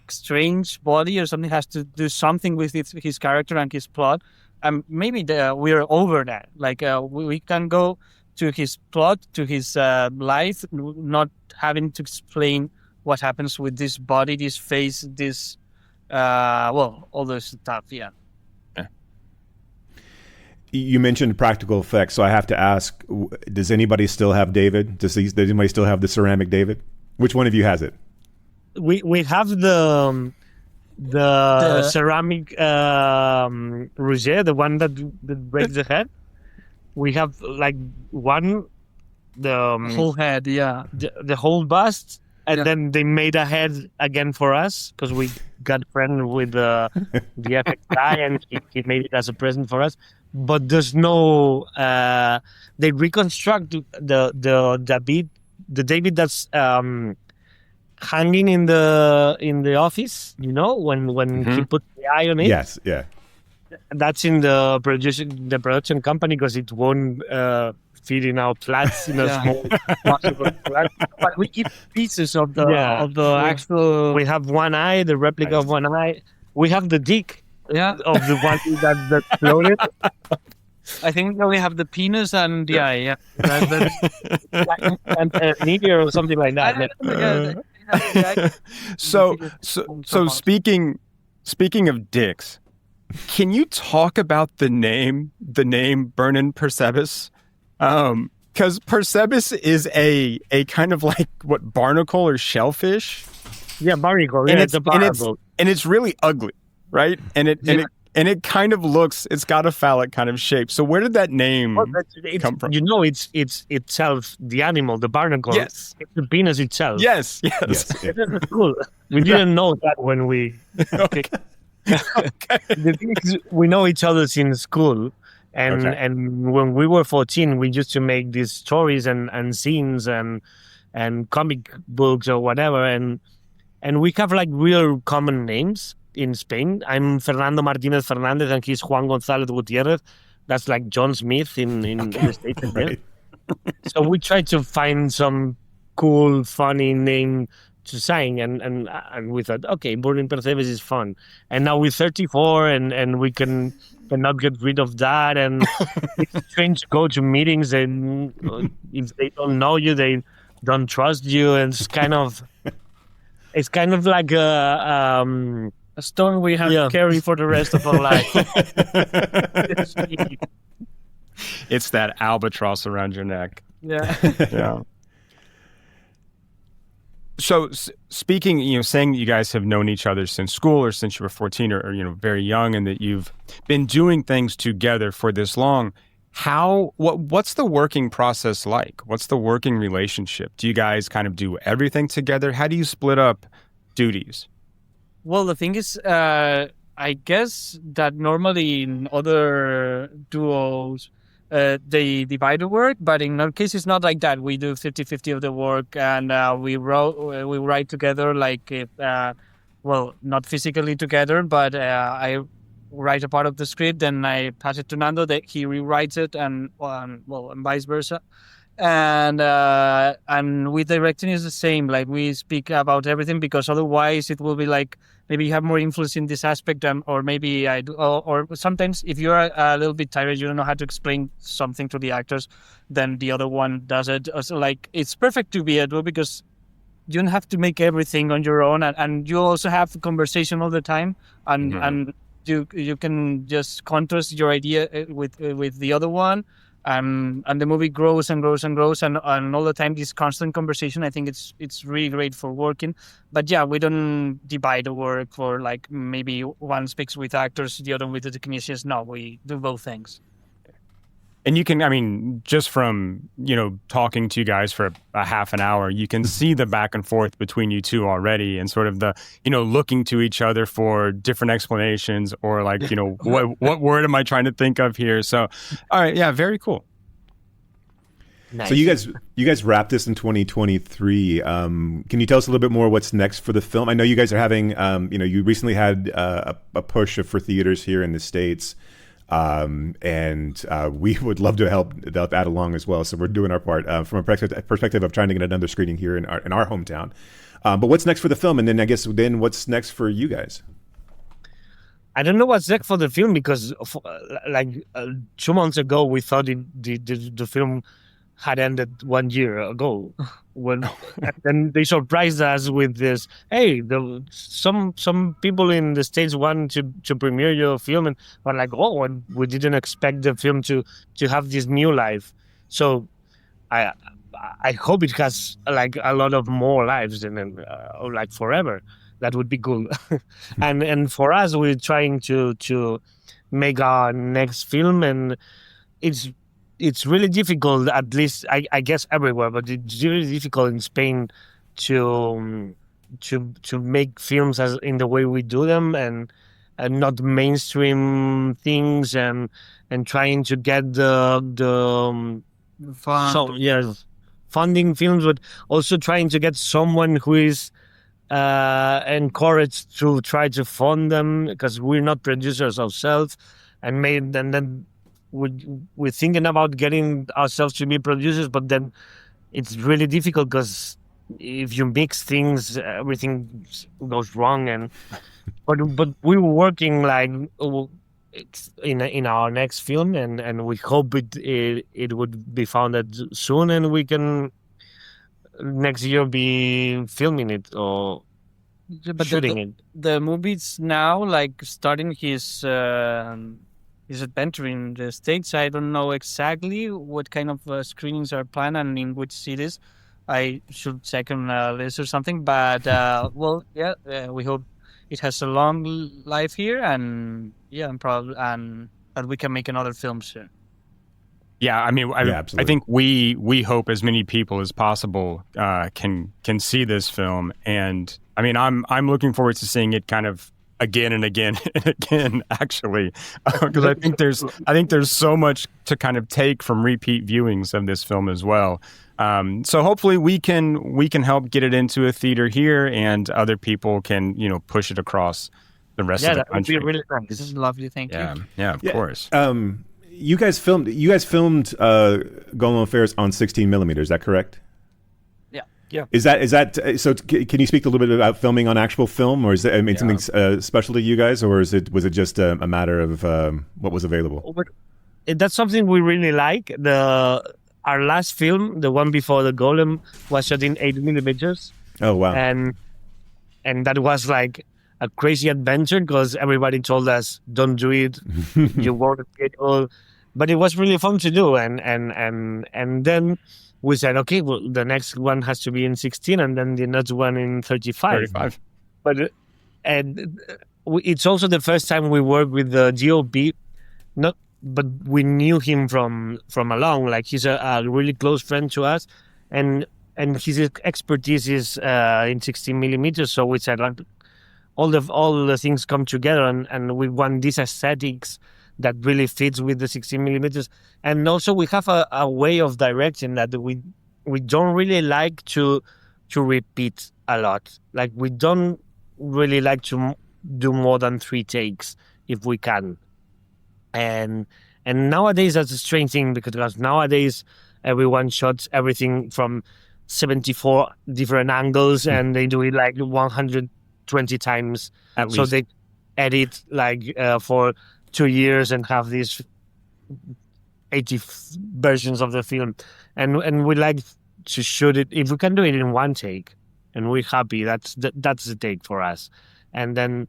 G: strange body or something, has to do something with his character and his plot, maybe we're over that. Like, we can go to his plot, to his life, not having to explain what happens with this body, this face, this, all this stuff, yeah.
D: You mentioned practical effects, so I have to ask, does anybody still have David? Does anybody still have the ceramic David? Which one of you has it?
F: We have the ceramic Roger, the one that breaks the head. We have like one, the
G: whole head,
F: the whole bust, and then they made a head again for us because we got friendly with the FX guy, and he made it as a present for us. But there's no. They reconstruct the David that's hanging in the office. When he put the eye on it.
D: Yes. Yeah.
F: That's in the production company because it won feeding our plants in a
G: Yeah.
F: small possible plant.
G: But we keep pieces of the
F: Yeah.
G: actual.
F: We have one eye, the replica of one eye. We have the dick
G: Yeah,
F: of the one that floated.
G: I think we only have the penis and the eye. Yeah.
F: And an ear or something like that.
C: So speaking of dicks, can you talk about the name Burnin Percebes? Because Percebes is a kind of like what, barnacle or shellfish,
F: Yeah, barnacle. Yeah, it's a barnacle.
C: and it's really ugly, right? And it kind of looks, it's got a phallic kind of shape. So where did that name come from?
F: You know, it's itself, the animal, the barnacle.
C: Yes.
F: It's the penis itself.
C: Yes.
D: Yes. Yeah.
F: That's cool. We didn't know that when we...
C: Okay.
F: The thing is, we know each other since school. And when we were 14, we used to make these stories and scenes and comic books or whatever. And we have like real common names in Spain. I'm Fernando Martínez Fernández, and he's Juan González Gutiérrez. That's like John Smith in the States.
D: Right.
F: So we tried to find some cool, funny name to sign, and we thought, okay, Burnin Percebes is fun. And now we're 34, and we cannot get rid of that. And it's strange to go to meetings, and if they don't know you, they don't trust you. And it's kind of like a
G: stone we have to carry for the rest of our life.
C: It's that albatross around your neck.
G: Yeah.
C: Yeah. So speaking, saying that you guys have known each other since school or since you were 14 or very young, and that you've been doing things together for this long, what's the working process like? What's the working relationship? Do you guys kind of do everything together? How do you split up duties?
G: Well, the thing is, I guess that normally in other duos, they divide the work, but in our case, it's not like that. We do 50-50 of the work, and we write together, like, not physically together, but I write a part of the script, then I pass it to Nando, that he rewrites it, and vice versa. And with directing is the same. Like, we speak about everything, because otherwise it will be like maybe you have more influence in this aspect, or maybe I do. Or sometimes if you're a little bit tired, you don't know how to explain something to the actors, then the other one does it. So, like, it's perfect to be a duo because you don't have to make everything on your own, and you also have a conversation all the time, and you can just contrast your idea with the other one. And the movie grows and grows and grows, and all the time this constant conversation. I think it's really great for working. But yeah, we don't divide the work for like maybe one speaks with actors, the other with the technicians. No, we do both things.
C: And you can, just from, talking to you guys for a half an hour, you can see the back and forth between you two already, and sort of the, looking to each other for different explanations, or like, what word am I trying to think of here? So, all right. Yeah. Very cool.
F: Nice.
D: So you guys wrapped this in 2023. Can you tell us a little bit more what's next for the film? I know you guys are having, you recently had a push for theaters here in the States. And we would love to help that along as well. So we're doing our part from a perspective of trying to get another screening here in our hometown. But what's next for the film? And then I guess what's next for you guys?
F: I don't know what's next for the film, because 2 months ago we thought the film had ended 1 year ago. And they surprised us with this. Hey, some people in the States want to premiere your film, and we're like, oh, and we didn't expect the film to have this new life. So I hope it has like a lot of more lives and like forever. That would be cool. and for us, we're trying to make our next film, and it's really difficult, at least I guess everywhere, but it's really difficult in Spain to make films as in the way we do them, and not mainstream things, and trying to get the funding films, but also trying to get someone who is encouraged to try to fund them, because we're not producers ourselves, and then we're thinking about getting ourselves to be producers, but then it's really difficult because if you mix things, everything goes wrong. And but we were working like it's in our next film, and we hope it would be founded soon, and we can next year be filming it or
G: But
F: shooting it.
G: the movie's now like starting his adventure in the States. I don't know exactly what kind of screenings are planned and in which cities. I should check on a list or something. But we hope it has a long life here, and and that we can make another film soon.
C: Yeah, I mean, I
D: absolutely.
C: think we hope as many people as possible can see this film, and I mean, I'm looking forward to seeing it kind of again and again and again, actually, because I think there's so much to kind of take from repeat viewings of this film as well. So hopefully we can help get it into a theater here, and other people can push it across the rest of the country.
F: That would be really nice.
G: This is lovely. Thank you.
C: Yeah, of course.
D: You guys filmed Golem Affairs on 16 millimeters. Is that correct?
F: Yeah.
D: Is that so? Can you speak a little bit about filming on actual film, or is it something special to you guys, or was it just a matter of what was available?
F: That's something we really like. Our last film, the one before the Golem, was shot in 8 millimeters.
D: Oh wow!
F: And that was like a crazy adventure because everybody told us, "Don't do it, you won't get all." But it was really fun to do, and then we said, okay, well, the next one has to be in 16, and then the next one in 35. But it's also the first time we worked with the GOP, but we knew him from along. Like he's a really close friend to us, and his expertise is in 16 millimeters. So we said, like, all the things come together, and we want these aesthetics that really fits with the 16 millimeters. And also we have a way of directing that we don't really like to repeat a lot. Like we don't really like to do more than 3 takes if we can. And nowadays that's a strange thing, because nowadays everyone shots everything from 74 different angles, and they do it like 120 times.
C: At least.
F: So they edit like for 2 years and have these 80 versions of the film, and we like to shoot it if we can do it in 1 take, and we're happy. That's the take for us, and then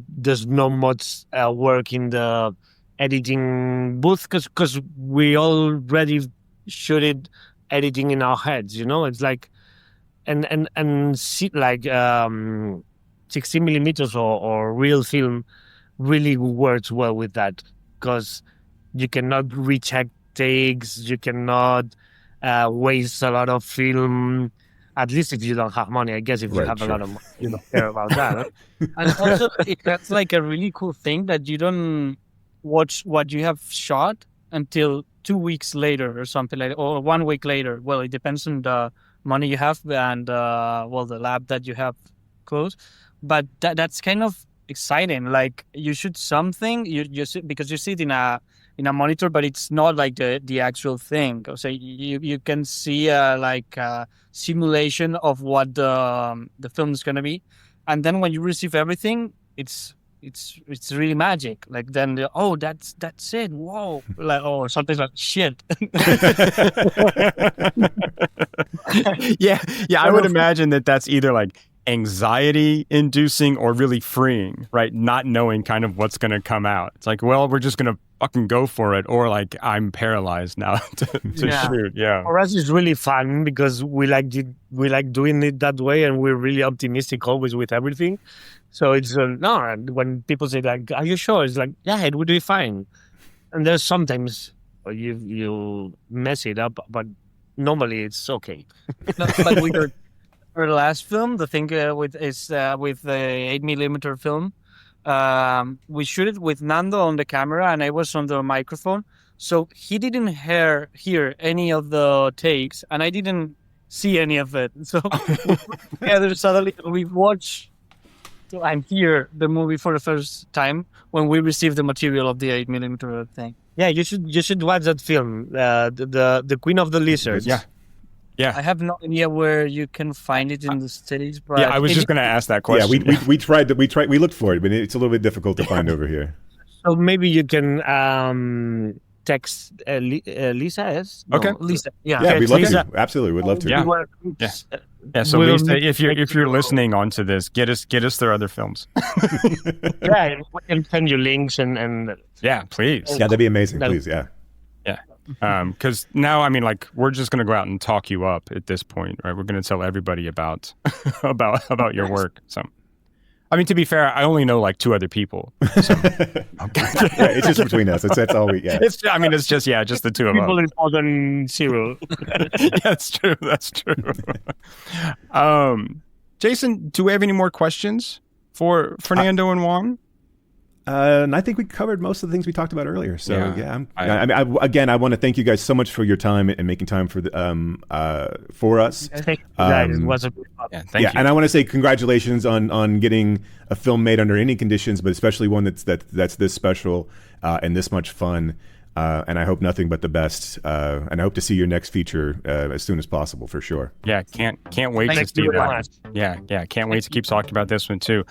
F: there's not much work in the editing booth because we already shoot it editing in our heads. It's like and see, like 16 millimeters or real film really works well with that, because you cannot recheck takes, you cannot waste a lot of film, at least if you don't have money. I guess if you have a lot of money, you don't care about that.
G: And also, that's like a really cool thing that you don't watch what you have shot until 2 weeks later or something like that, or 1 week later. Well, it depends on the money you have and the lab that you have close. But that's kind of exciting. Like you shoot something, you see, because you see it in a monitor, but it's not like the actual thing. So you can see like a simulation of what the film is gonna be, and then when you receive everything, it's really magic. Like then that's it. Whoa! Like something's like shit.
C: yeah. I would imagine that's either like anxiety inducing or really freeing, right? Not knowing kind of what's going to come out. It's like, well, we're just going to fucking go for it, or like I'm paralyzed now to shoot. Yeah.
F: For us, it's really fun because we like doing it that way, and we're really optimistic always with everything. So it's no. When people say like, "Are you sure?" It's like, yeah, it would be fine. And there's sometimes you mess it up, but normally it's okay.
G: But with our last film, the thing with the 8 millimeter film, we shoot it with Nando on the camera, and I was on the microphone, so he didn't hear any of the takes, and I didn't see any of it. So together suddenly we watch and hear the movie for the first time when we received the material of the 8 millimeter thing.
F: Yeah, you should watch that film, the Queen of the Lizards.
C: Yeah.
G: I have no idea where you can find it in the States, but
C: Yeah, I was just going to ask that question.
D: Yeah, we looked for it, but it's a little bit difficult to find over here.
F: So maybe you can text Lisa.
C: Okay.
F: Lisa. Yeah.
D: Yeah, we'd love
C: Lisa.
D: to. Absolutely, we'd love to.
C: Yeah. Yeah, so
F: We'll
C: Lisa,
F: make-
C: if you're listening onto this, get us their other films.
F: Yeah, we can send you links and
C: Yeah, please.
D: Yeah, that'd be amazing.
F: No.
D: Please, yeah.
C: Because now, I mean, like, we're just going to go out and talk you up at this point, right? We're going to tell everybody about about your work. So, I mean, to be fair, I only know like 2 other people. So.
D: Yeah, it's just between us. That's all we. Yeah.
C: It's just the 2 of
F: people
C: us.
F: in more than 0.
C: Yeah, that's true. That's true. Jason, do we have any more questions for Fernando and Juan?
D: And I think we covered most of the things we talked about earlier. So
C: Yeah.
D: I want to thank you guys so much for your time and making time for for us.
F: Thank you guys. It was a good fun.
C: Yeah, thank you.
D: And I want to say congratulations on getting a film made under any conditions, but especially one that's this special and this much fun. And I hope nothing but the best. And I hope to see your next feature as soon as possible, for sure.
C: Yeah, can't wait to
F: Thank
C: see
F: you very
C: that.
F: much.
C: Yeah, can't wait to keep talking about this one too.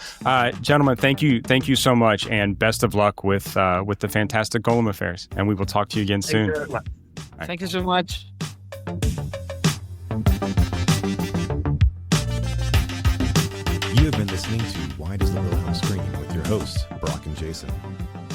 C: Gentlemen, thank you so much, and best of luck with the Fantastic Golem Affairs. And we will talk to you again soon.
F: Thank you very much.
G: Thank you so much.
E: You have been listening to Why Does the Wilhelm Scream with your hosts, Brock and Jason.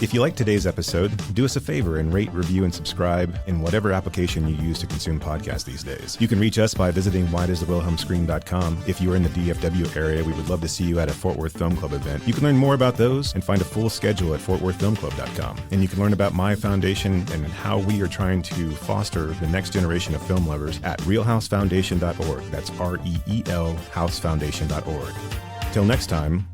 E: If you liked today's episode, do us a favor and rate, review, and subscribe in whatever application you use to consume podcasts these days. You can reach us by visiting whydoesthewilhelmscream.com. If you are in the DFW area, we would love to see you at a Fort Worth Film Club event. You can learn more about those and find a full schedule at fortworthfilmclub.com. And you can learn about my foundation and how we are trying to foster the next generation of film lovers at realhousefoundation.org. That's REEL housefoundation.org. Till next time,